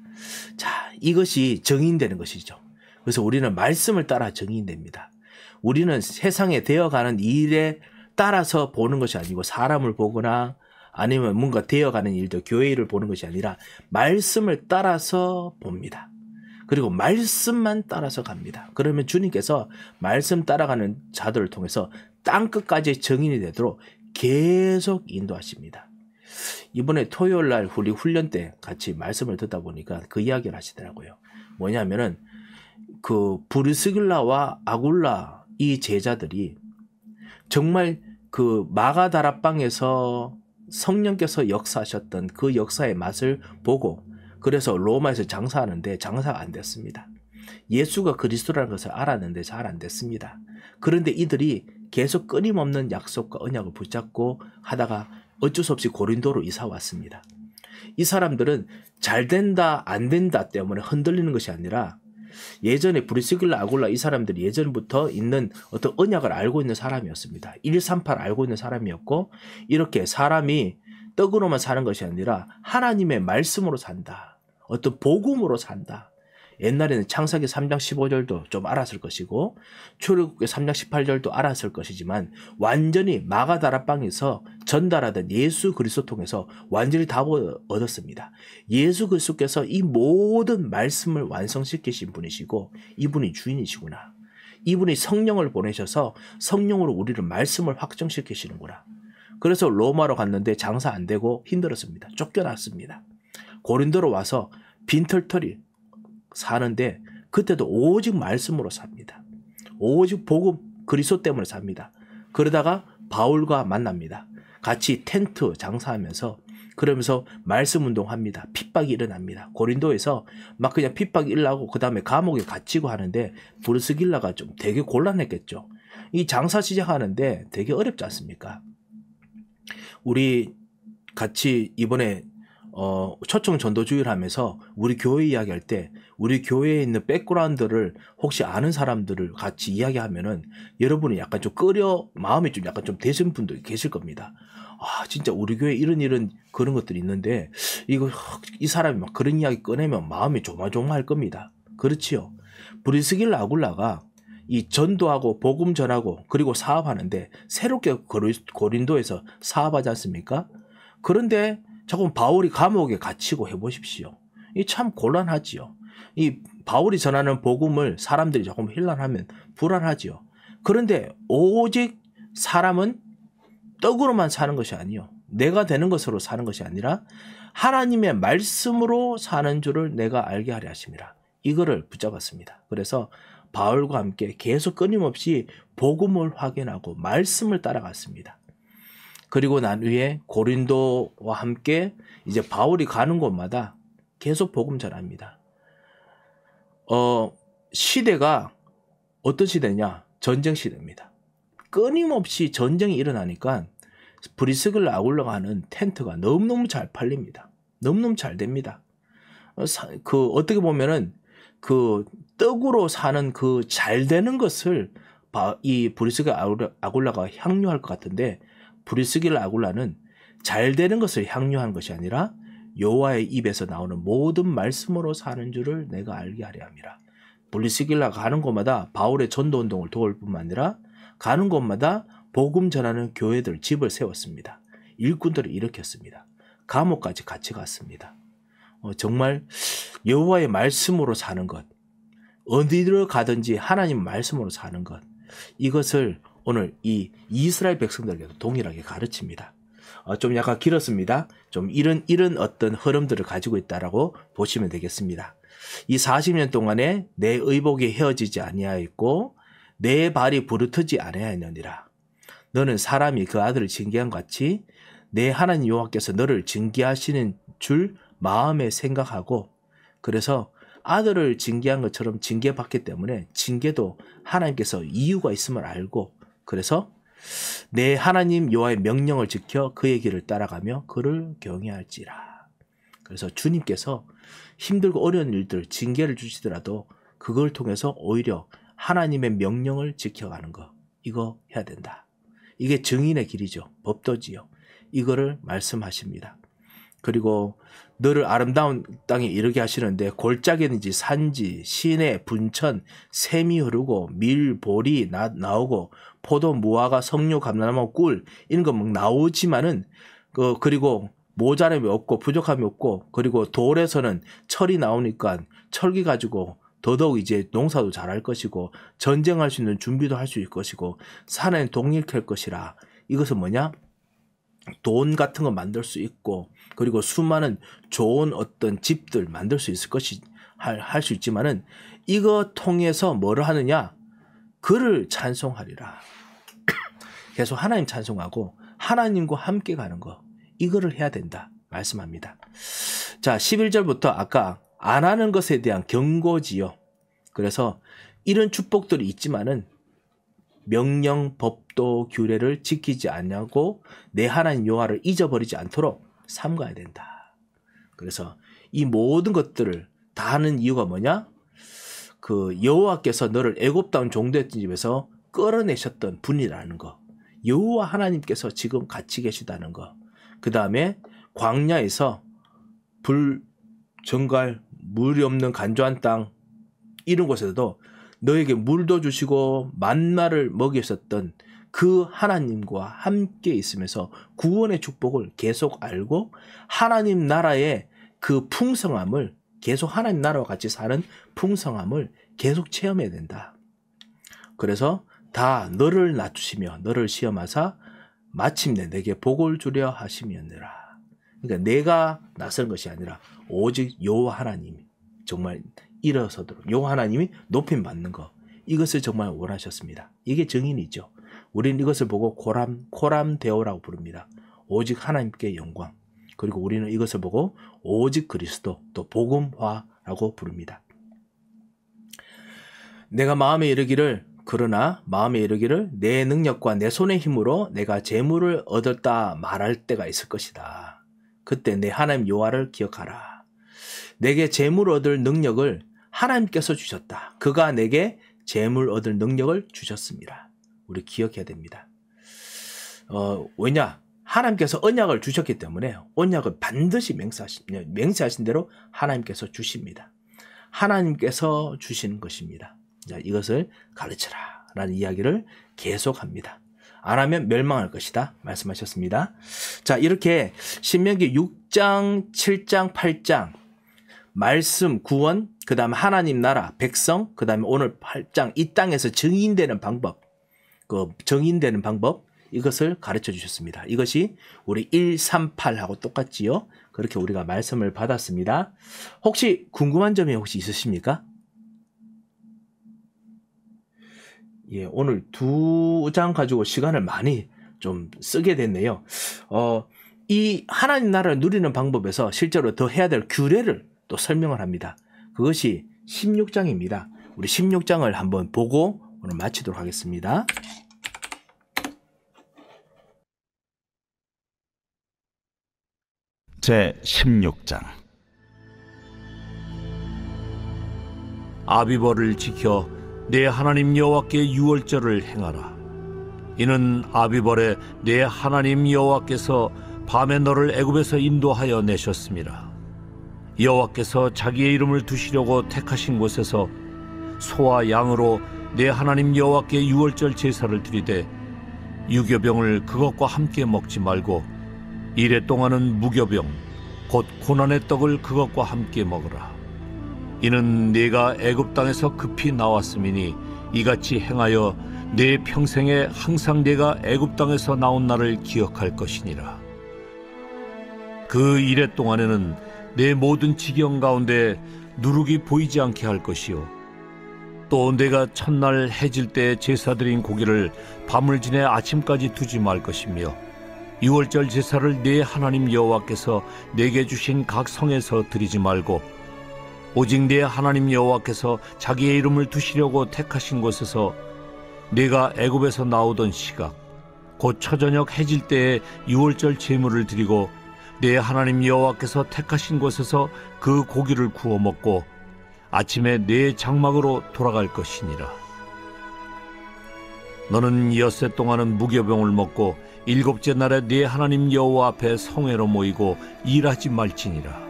자, 이것이 정인되는 것이죠. 그래서 우리는 말씀을 따라 정인됩니다. 우리는 세상에 되어가는 일에 따라서 보는 것이 아니고 사람을 보거나 아니면 뭔가 되어가는 일도, 교회 일을 보는 것이 아니라 말씀을 따라서 봅니다. 그리고 말씀만 따라서 갑니다. 그러면 주님께서 말씀 따라가는 자들을 통해서 땅끝까지 정인이 되도록 계속 인도하십니다. 이번에 토요일 날 우리 훈련 때 같이 말씀을 듣다 보니까 그 이야기를 하시더라고요. 뭐냐면은 그 브리스길라와 아굴라 이 제자들이 정말 그 마가다락방에서 성령께서 역사하셨던 그 역사의 맛을 보고 그래서 로마에서 장사하는데 장사가 안 됐습니다. 예수가 그리스도라는 것을 알았는데 잘 안 됐습니다. 그런데 이들이 계속 끊임없는 약속과 언약을 붙잡고 하다가 어쩔 수 없이 고린도로 이사 왔습니다. 이 사람들은 잘 된다 안 된다 때문에 흔들리는 것이 아니라 예전에 브리스길라 아굴라 이 사람들이 예전부터 있는 어떤 언약을 알고 있는 사람이었습니다. 138 알고 있는 사람이었고, 이렇게 사람이 떡으로만 사는 것이 아니라 하나님의 말씀으로 산다, 어떤 복음으로 산다. 옛날에는 창세기 3장 15절도 좀 알았을 것이고 출애굽기 3장 18절도 알았을 것이지만 완전히 마가다락방에서 전달하던 예수 그리스도 통해서 완전히 답을 얻었습니다. 예수 그리스도께서 이 모든 말씀을 완성시키신 분이시고 이분이 주인이시구나. 이분이 성령을 보내셔서 성령으로 우리를 말씀을 확정시키시는구나. 그래서 로마로 갔는데 장사 안 되고 힘들었습니다. 쫓겨났습니다. 고린도로 와서 빈털터리 사는데 그때도 오직 말씀으로 삽니다. 오직 복음 그리스도 때문에 삽니다. 그러다가 바울과 만납니다. 같이 텐트 장사하면서 그러면서 말씀 운동합니다. 핍박이 일어납니다. 고린도에서 막 그냥 핍박이 일어나고 그 다음에 감옥에 갇히고 하는데 브리스길라가 좀 되게 곤란했겠죠. 이 장사 시작하는데 되게 어렵지 않습니까? 우리 같이 이번에 초청 전도주의를 하면서 우리 교회 이야기할 때 우리 교회에 있는 백그라운드를 혹시 아는 사람들을 같이 이야기하면은 여러분이 약간 좀 마음이 좀 약간 좀 되신 분도 계실 겁니다. 아, 진짜 우리 교회 이런 그런 것들이 있는데 이 사람이 막 그런 이야기 꺼내면 마음이 조마조마할 겁니다. 그렇지요. 브리스길라 아굴라가 이 전도하고 복음 전하고 그리고 사업하는데 새롭게 고린도에서 사업하지 않습니까? 그런데 조금 바울이 감옥에 갇히고 해보십시오. 이 참 곤란하지요. 이 바울이 전하는 복음을 사람들이 조금 힐난하면 불안하지요. 그런데 오직 사람은 떡으로만 사는 것이 아니요, 내가 되는 것으로 사는 것이 아니라 하나님의 말씀으로 사는 줄을 내가 알게 하려 하심이라. 이거를 붙잡았습니다. 그래서 바울과 함께 계속 끊임없이 복음을 확인하고 말씀을 따라갔습니다. 그리고 난 후에 고린도와 함께 이제 바울이 가는 곳마다 계속 복음 전합니다. 시대가 어떤 시대냐? 전쟁 시대입니다. 끊임없이 전쟁이 일어나니까 브리스길라 아굴라가 하는 텐트가 너무너무 잘 팔립니다. 너무너무 잘 됩니다. 어떻게 보면은 그 떡으로 사는 그 잘 되는 것을 이 브리스길라 아굴라가 향유할 것 같은데 브리스길라 아굴라는 잘 되는 것을 향유한 것이 아니라 여호와의 입에서 나오는 모든 말씀으로 사는 줄을 내가 알게 하려 함이라. 블리스길라 가는 곳마다 바울의 전도 운동을 도울 뿐만 아니라 가는 곳마다 복음 전하는 교회들 집을 세웠습니다. 일꾼들을 일으켰습니다. 감옥까지 같이 갔습니다. 정말 여호와의 말씀으로 사는 것, 어디로 가든지 하나님 말씀으로 사는 것, 이것을 오늘 이 이스라엘 백성들에게도 동일하게 가르칩니다. 좀 약간 길었습니다. 좀 이런 어떤 흐름들을 가지고 있다라고 보시면 되겠습니다. 이 40년 동안에 내 의복이 헤어지지 아니하였고 내 발이 부르트지 아니하였느니라. 너는 사람이 그 아들을 징계한 것 같이 내 하나님 여호와께서 너를 징계하시는 줄 마음에 생각하고, 그래서 아들을 징계한 것처럼 징계받기 때문에 징계도 하나님께서 이유가 있음을 알고, 그래서 내 하나님 여호와의 명령을 지켜 그의 길을 따라가며 그를 경외할지라. 그래서 주님께서 힘들고 어려운 일들, 징계를 주시더라도 그걸 통해서 오히려 하나님의 명령을 지켜가는 거, 이거 해야 된다. 이게 증인의 길이죠. 법도지요. 이거를 말씀하십니다. 그리고 너를 아름다운 땅에 이르게 하시는데 골짜기든지 산지, 시내, 분천, 샘이 흐르고 밀, 보리 나오고 포도, 무화과, 석류, 감나무, 꿀 이런 거 막 나오지만은 그리고 모자람이 없고 부족함이 없고, 그리고 돌에서는 철이 나오니까 철기 가지고 더더욱 이제 농사도 잘할 것이고 전쟁할 수 있는 준비도 할 수 있을 것이고 산에는 동일 캘 것이라. 이것은 뭐냐? 돈 같은 거 만들 수 있고, 그리고 수많은 좋은 어떤 집들 만들 수 있을 것이 할 수 있지만은 이거 통해서 뭐를 하느냐? 그를 찬송하리라. 계속 하나님 찬송하고 하나님과 함께 가는 거, 이거를 해야 된다 말씀합니다. 자, 11절부터 아까 안 하는 것에 대한 경고지요. 그래서 이런 축복들이 있지만은 명령, 법도, 규례를 지키지 않냐고 내 하나님 여호와를 잊어버리지 않도록 삼가야 된다. 그래서 이 모든 것들을 다 하는 이유가 뭐냐? 그 여호와께서 너를 애굽 땅 종되었던 집에서 끌어내셨던 분이라는 거, 여호와 하나님께서 지금 같이 계시다는 거, 그 다음에 광야에서 불, 정갈, 물이 없는 간조한 땅 이런 곳에서도 너에게 물도 주시고 만나를 먹이셨던 그 하나님과 함께 있으면서 구원의 축복을 계속 알고 하나님 나라의 그 풍성함을, 계속 하나님 나라와 같이 사는 풍성함을 계속 체험해야 된다. 그래서 다 너를 낮추시며 너를 시험하사 마침내 내게 복을 주려 하심이었느라. 그러니까 내가 나선 것이 아니라 오직 여호와 하나님이 정말 일어서도록 여호와 하나님이 높임 받는 것, 이것을 정말 원하셨습니다. 이게 증인이죠. 우리는 이것을 보고 코람데오라고 부릅니다. 오직 하나님께 영광. 그리고 우리는 이것을 보고 오직 그리스도, 또 복음화라고 부릅니다. 내가 그러나 마음에 이르기를 내 능력과 내 손의 힘으로 내가 재물을 얻었다 말할 때가 있을 것이다. 그때 내 하나님 여호와를 기억하라. 내게 재물 얻을 능력을 하나님께서 주셨다. 그가 내게 재물 얻을 능력을 주셨습니다. 우리 기억해야 됩니다. 왜냐? 하나님께서 언약을 주셨기 때문에 언약을 반드시 맹세하신 대로 하나님께서 주십니다. 하나님께서 주시는 것입니다. 자, 이것을 가르쳐라 라는 이야기를 계속합니다. 안 하면 멸망할 것이다 말씀하셨습니다. 자, 이렇게 신명기 6장, 7장, 8장 말씀, 구원, 그 다음에 하나님 나라, 백성, 그 다음에 오늘 8장 이 땅에서 증인되는 방법, 이것을 가르쳐 주셨습니다. 이것이 우리 138하고 똑같지요. 그렇게 우리가 말씀을 받았습니다. 혹시 궁금한 점이 혹시 있으십니까? 예, 오늘 2장 가지고 시간을 많이 좀 쓰게 됐네요. 이 하나님 나라를 누리는 방법에서 실제로 더 해야 될 규례를 또 설명을 합니다. 그것이 16장입니다. 우리 16장을 한번 보고 오늘 마치도록 하겠습니다. 제 16장. 아비벌을 지켜 내 하나님 여호와께 유월절을 행하라. 이는 아비벌에 내 하나님 여호와께서 밤에 너를 애굽에서 인도하여 내셨습니다. 여호와께서 자기의 이름을 두시려고 택하신 곳에서 소와 양으로 내 하나님 여호와께 유월절 제사를 드리되 유교병을 그것과 함께 먹지 말고 이래 동안은 무교병 곧 고난의 떡을 그것과 함께 먹으라. 이는 네가 애굽 땅에서 급히 나왔음이니 이같이 행하여 내 평생에 항상 네가 애굽 땅에서 나온 날을 기억할 것이니라. 그 이래 동안에는 내 모든 지경 가운데 누룩이 보이지 않게 할 것이요 또 내가 첫날 해질 때 제사 드린 고기를 밤을 지내 아침까지 두지 말 것이며 유월절 제사를 네 하나님 여호와께서 내게 주신 각 성에서 드리지 말고 오직 네 하나님 여호와께서 자기의 이름을 두시려고 택하신 곳에서 네가 애굽에서 나오던 시각 곧 초저녁 해질 때에 유월절 제물을 드리고 네 하나님 여호와께서 택하신 곳에서 그 고기를 구워 먹고 아침에 네 장막으로 돌아갈 것이니라. 너는 엿새 동안은 무교병을 먹고 일곱째 날에 네 하나님 여호와 앞에 성회로 모이고 일하지 말지니라.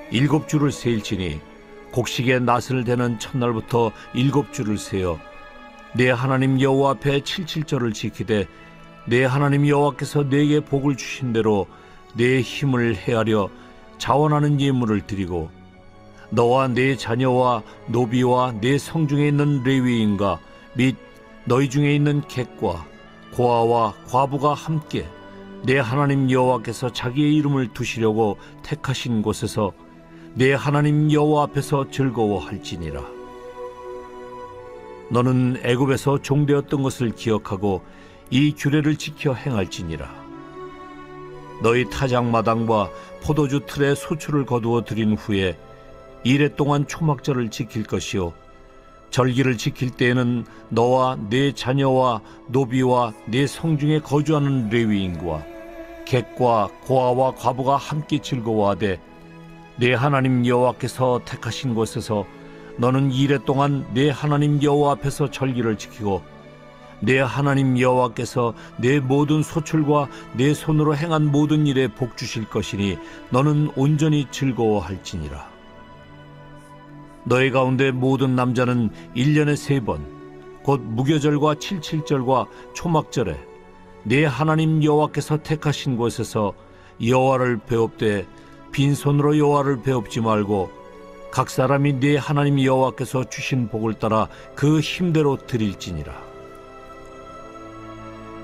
일곱 주를 세일지니 곡식의 낫을 대는 첫날부터 일곱 주를 세어 네 하나님 여호와 앞에 칠칠절을 지키되 네 하나님 여호와께서 네게 복을 주신 대로 네 힘을 헤아려 자원하는 예물을 드리고 너와 네 자녀와 노비와 네 성중에 있는 레위인과 및 너희 중에 있는 객과 고아와 과부가 함께 내 하나님 여호와께서 자기의 이름을 두시려고 택하신 곳에서 내 하나님 여호와 앞에서 즐거워할지니라. 너는 애굽에서 종되었던 것을 기억하고 이 규례를 지켜 행할지니라. 너희 타작마당과 포도주 틀에 소출을 거두어 드린 후에 이래 동안 초막절을 지킬 것이요 절기를 지킬 때에는 너와 네 자녀와 노비와 네 성중에 거주하는 레위인과 객과 고아와 과부가 함께 즐거워하되 네 하나님 여호와께서 택하신 곳에서 너는 이래 동안 네 하나님 여호와 앞에서 절기를 지키고 네 하나님 여호와께서 내 모든 소출과 내 손으로 행한 모든 일에 복 주실 것이니 너는 온전히 즐거워할지니라. 너희 가운데 모든 남자는 1년에 3번 곧 무교절과 칠칠절과 초막절에 네 하나님 여호와께서 택하신 곳에서 여호와를 배웁되 빈손으로 여호와를 배웁지 말고 각 사람이 네 하나님 여호와께서 주신 복을 따라 그 힘대로 드릴지니라.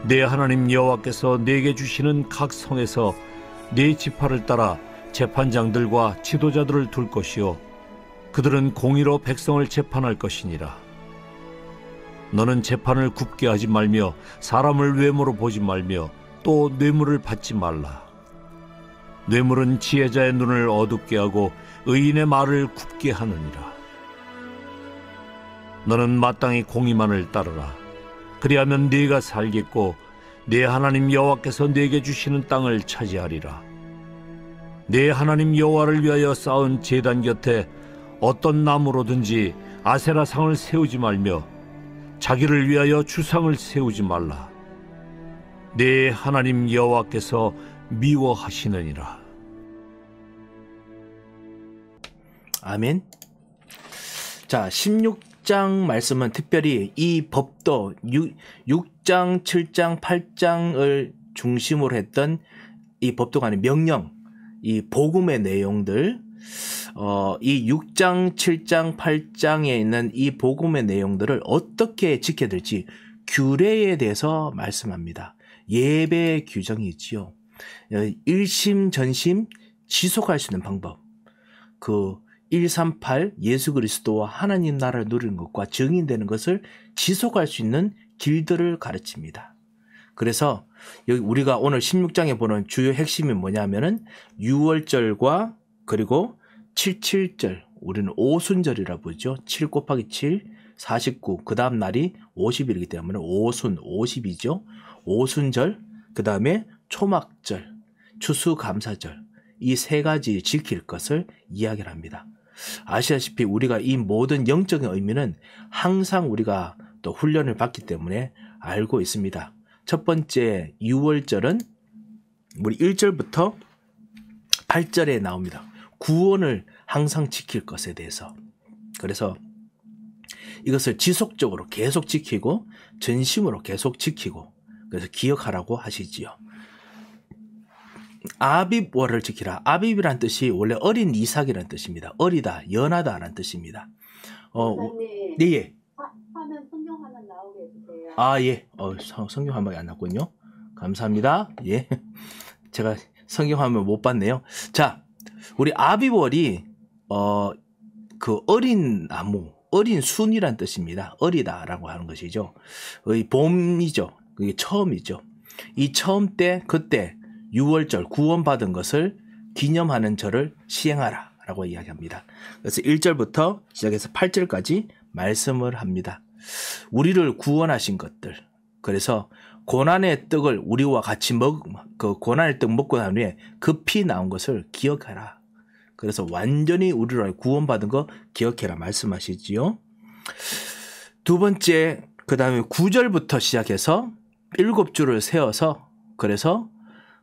네 하나님 여호와께서 네게 주시는 각 성에서 네 지파를 따라 재판장들과 지도자들을 둘 것이요 그들은 공의로 백성을 재판할 것이니라. 너는 재판을 굽게 하지 말며 사람을 외모로 보지 말며 또 뇌물을 받지 말라. 뇌물은 지혜자의 눈을 어둡게 하고 의인의 말을 굽게 하느니라. 너는 마땅히 공의만을 따르라. 그리하면 네가 살겠고 네 하나님 여호와께서 네게 주시는 땅을 차지하리라. 네 하나님 여호와를 위하여 쌓은 제단 곁에 어떤 나무로든지 아세라상을 세우지 말며 자기를 위하여 주상을 세우지 말라. 네 하나님 여호와께서 미워하시느니라. 아멘. 자, 16장 말씀은 특별히 이 법도 6장, 7장, 8장을 중심으로 했던 이 법도 간의 명령, 이 복음의 내용들, 이 6장, 7장, 8장에 있는 이 복음의 내용들을 어떻게 지켜야 될지 규례에 대해서 말씀합니다. 예배 규정이 있지요. 일심전심 지속할 수 있는 방법. 그 138 예수 그리스도와 하나님 나라를 누리는 것과 증인되는 것을 지속할 수 있는 길들을 가르칩니다. 그래서 여기 우리가 오늘 16장에 보는 주요 핵심이 뭐냐면은 유월절과 그리고 77절, 우리는 오순절이라 부르죠. 7 곱하기 7, 49, 그 다음 날이 50일이기 때문에 오순, 50이죠. 오순절, 그 다음에 초막절, 추수감사절, 이 세 가지 지킬 것을 이야기를 합니다. 아시다시피 우리가 이 모든 영적인 의미는 항상 우리가 또 훈련을 받기 때문에 알고 있습니다. 첫 번째 유월절은 우리 1절부터 8절에 나옵니다. 구원을 항상 지킬 것에 대해서. 그래서 이것을 지속적으로 계속 지키고 전심으로 계속 지키고 그래서 기억하라고 하시지요. 아빕월을 지키라. 아빕이란 뜻이 원래 어린 이삭이라는 뜻입니다. 어리다, 연하다라는 뜻입니다. 목사님, 네, 예. 화면 성경 하나 나오게 해주세요. 아, 예. 성경 화면이 안 났군요. 감사합니다. 예. 제가 성경 화면 못 봤네요. 자, 우리 아비월이 그 어린 나무, 어린 순이란 뜻입니다. 어리다라고 하는 것이죠. 봄이죠. 그게 처음이죠. 이 처음 때 그때 6월절 구원받은 것을 기념하는 절을 시행하라 라고 이야기합니다. 그래서 1절부터 시작해서 8절까지 말씀을 합니다. 우리를 구원하신 것들, 그래서 고난의 떡을 우리와 같이 그 고난의 떡 먹고 난 후에 급히 나온 것을 기억하라. 그래서 완전히 우리를 구원받은 거 기억해라 말씀하시지요. 두 번째, 그 다음에 9절부터 시작해서 7주를 세워서 그래서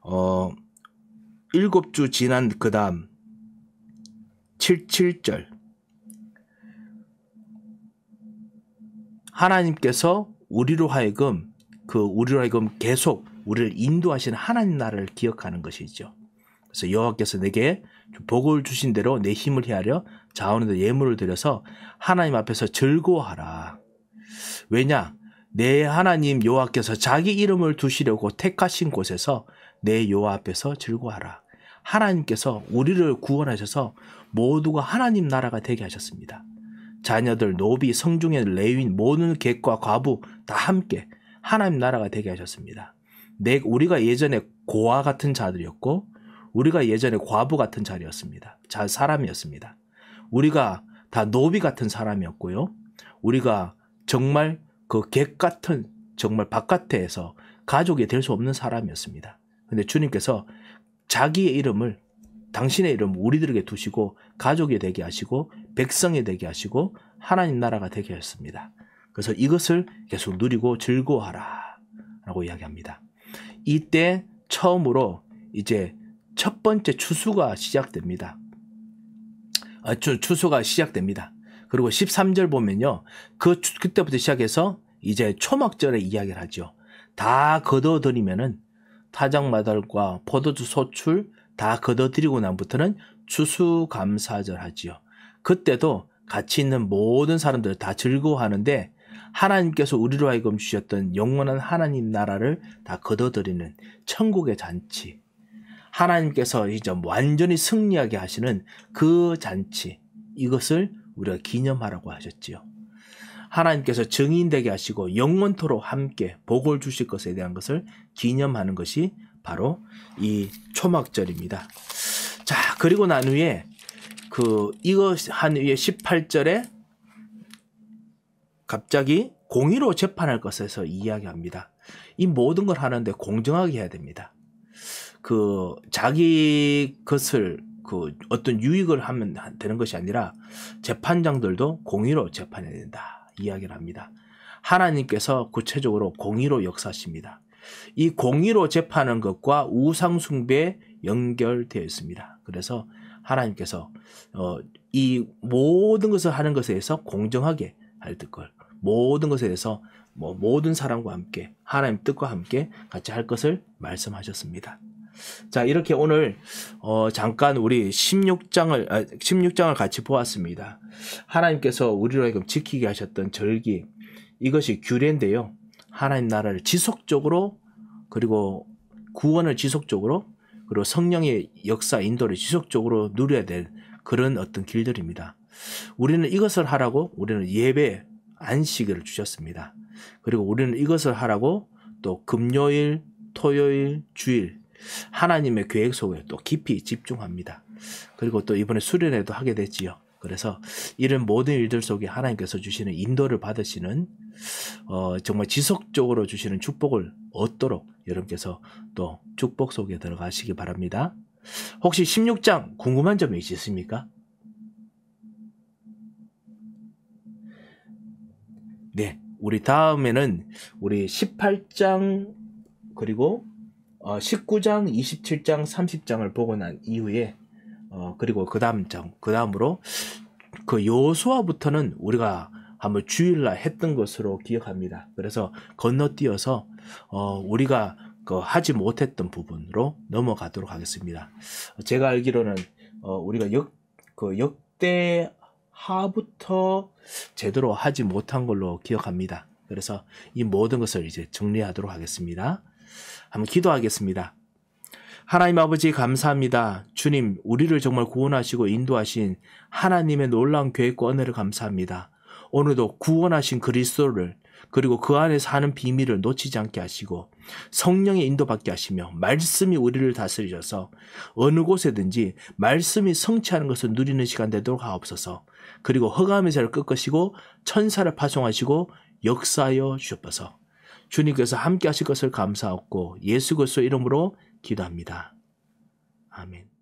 7주 지난 그 다음 7절 하나님께서 우리로 하여금 계속 우리를 인도하시는 하나님 나라를 기억하는 것이죠. 그래서 여호와께서 내게 복을 주신 대로 내 힘을 헤아려 자원으로 예물을 드려서 하나님 앞에서 즐거워하라. 왜냐? 내 하나님 여호와께서 자기 이름을 두시려고 택하신 곳에서 내 여호와 앞에서 즐거워하라. 하나님께서 우리를 구원하셔서 모두가 하나님 나라가 되게 하셨습니다. 자녀들, 노비, 성중의 레위인, 모든 객과 과부 다 함께 하나님 나라가 되게 하셨습니다. 우리가 예전에 고아 같은 자들이었고 우리가 예전에 과부 같은 사람이었습니다. 우리가 다 노비 같은 사람이었고요. 우리가 정말 그 객 같은 정말 바깥에서 가족이 될 수 없는 사람이었습니다. 근데 주님께서 자기의 이름을 당신의 이름을 우리들에게 두시고 가족이 되게 하시고 백성이 되게 하시고 하나님 나라가 되게 하셨습니다. 그래서 이것을 계속 누리고 즐거워하라 라고 이야기합니다. 이때 처음으로 이제 첫 번째 추수가 시작됩니다. 추수가 시작됩니다. 그리고 13절 보면요. 그때부터 시작해서 이제 초막절의 이야기를 하죠. 다 걷어들이면은 타작마달과 포도주 소출 다 걷어들이고 난부터는 추수감사절 하지요. 그때도 같이 있는 모든 사람들 다 즐거워하는데 하나님께서 우리로 하여금 주셨던 영원한 하나님 나라를 다 걷어들이는 천국의 잔치, 하나님께서 이제 완전히 승리하게 하시는 그 잔치, 이것을 우리가 기념하라고 하셨지요. 하나님께서 증인되게 하시고 영원토록 함께 복을 주실 것에 대한 것을 기념하는 것이 바로 이 초막절입니다. 자, 그리고 난 후에 이거 한 후에 18절에 갑자기 공의로 재판할 것에서 이야기합니다. 이 모든 걸 하는데 공정하게 해야 됩니다. 자기 것을 어떤 유익을 하면 되는 것이 아니라 재판장들도 공의로 재판해야 된다. 이야기를 합니다. 하나님께서 구체적으로 공의로 역사하십니다. 이 공의로 재판하는 것과 우상숭배에 연결되어 있습니다. 그래서 하나님께서 이 모든 것을 하는 것에 대해서 공정하게 할 걸, 모든 것에 대해서 모든 사람과 함께 하나님 뜻과 함께 같이 할 것을 말씀하셨습니다. 자, 이렇게 오늘 잠깐 우리 16장을 같이 보았습니다. 하나님께서 우리로 하여금 지키게 하셨던 절기, 이것이 규례인데요. 하나님 나라를 지속적으로, 그리고 구원을 지속적으로, 그리고 성령의 역사 인도를 지속적으로 누려야 될 그런 어떤 길들입니다. 우리는 이것을 하라고 우리는 예배 안식일을 주셨습니다. 그리고 우리는 이것을 하라고 또 금요일, 토요일, 주일 하나님의 계획 속에 또 깊이 집중합니다. 그리고 또 이번에 수련회도 하게 됐지요. 그래서 이런 모든 일들 속에 하나님께서 주시는 인도를 받으시는 정말 지속적으로 주시는 축복을 얻도록 여러분께서 또 축복 속에 들어가시기 바랍니다. 혹시 16장 궁금한 점이 있으십니까? 네, 우리 다음에는 우리 18장 그리고 19장, 27장, 30장을 보고 난 이후에 그리고 그 다음으로 그 여호수아부터는 우리가 한번 주일날 했던 것으로 기억합니다. 그래서 건너뛰어서 우리가 하지 못했던 부분으로 넘어가도록 하겠습니다. 제가 알기로는 우리가 역대하부터 제대로 하지 못한 걸로 기억합니다. 그래서 이 모든 것을 이제 정리하도록 하겠습니다. 한번 기도하겠습니다. 하나님 아버지 감사합니다. 주님, 우리를 정말 구원하시고 인도하신 하나님의 놀라운 계획과 은혜를 감사합니다. 오늘도 구원하신 그리스도를 그리고 그 안에 사는 비밀을 놓치지 않게 하시고 성령의 인도받게 하시며 말씀이 우리를 다스리셔서 어느 곳에든지 말씀이 성취하는 것을 누리는 시간 되도록 하옵소서. 그리고 흑암의 자를 꺾으시고 천사를 파송하시고 역사하여 주옵소서. 주님께서 함께 하실 것을 감사하고 예수 그리스도 이름으로 기도합니다. 아멘.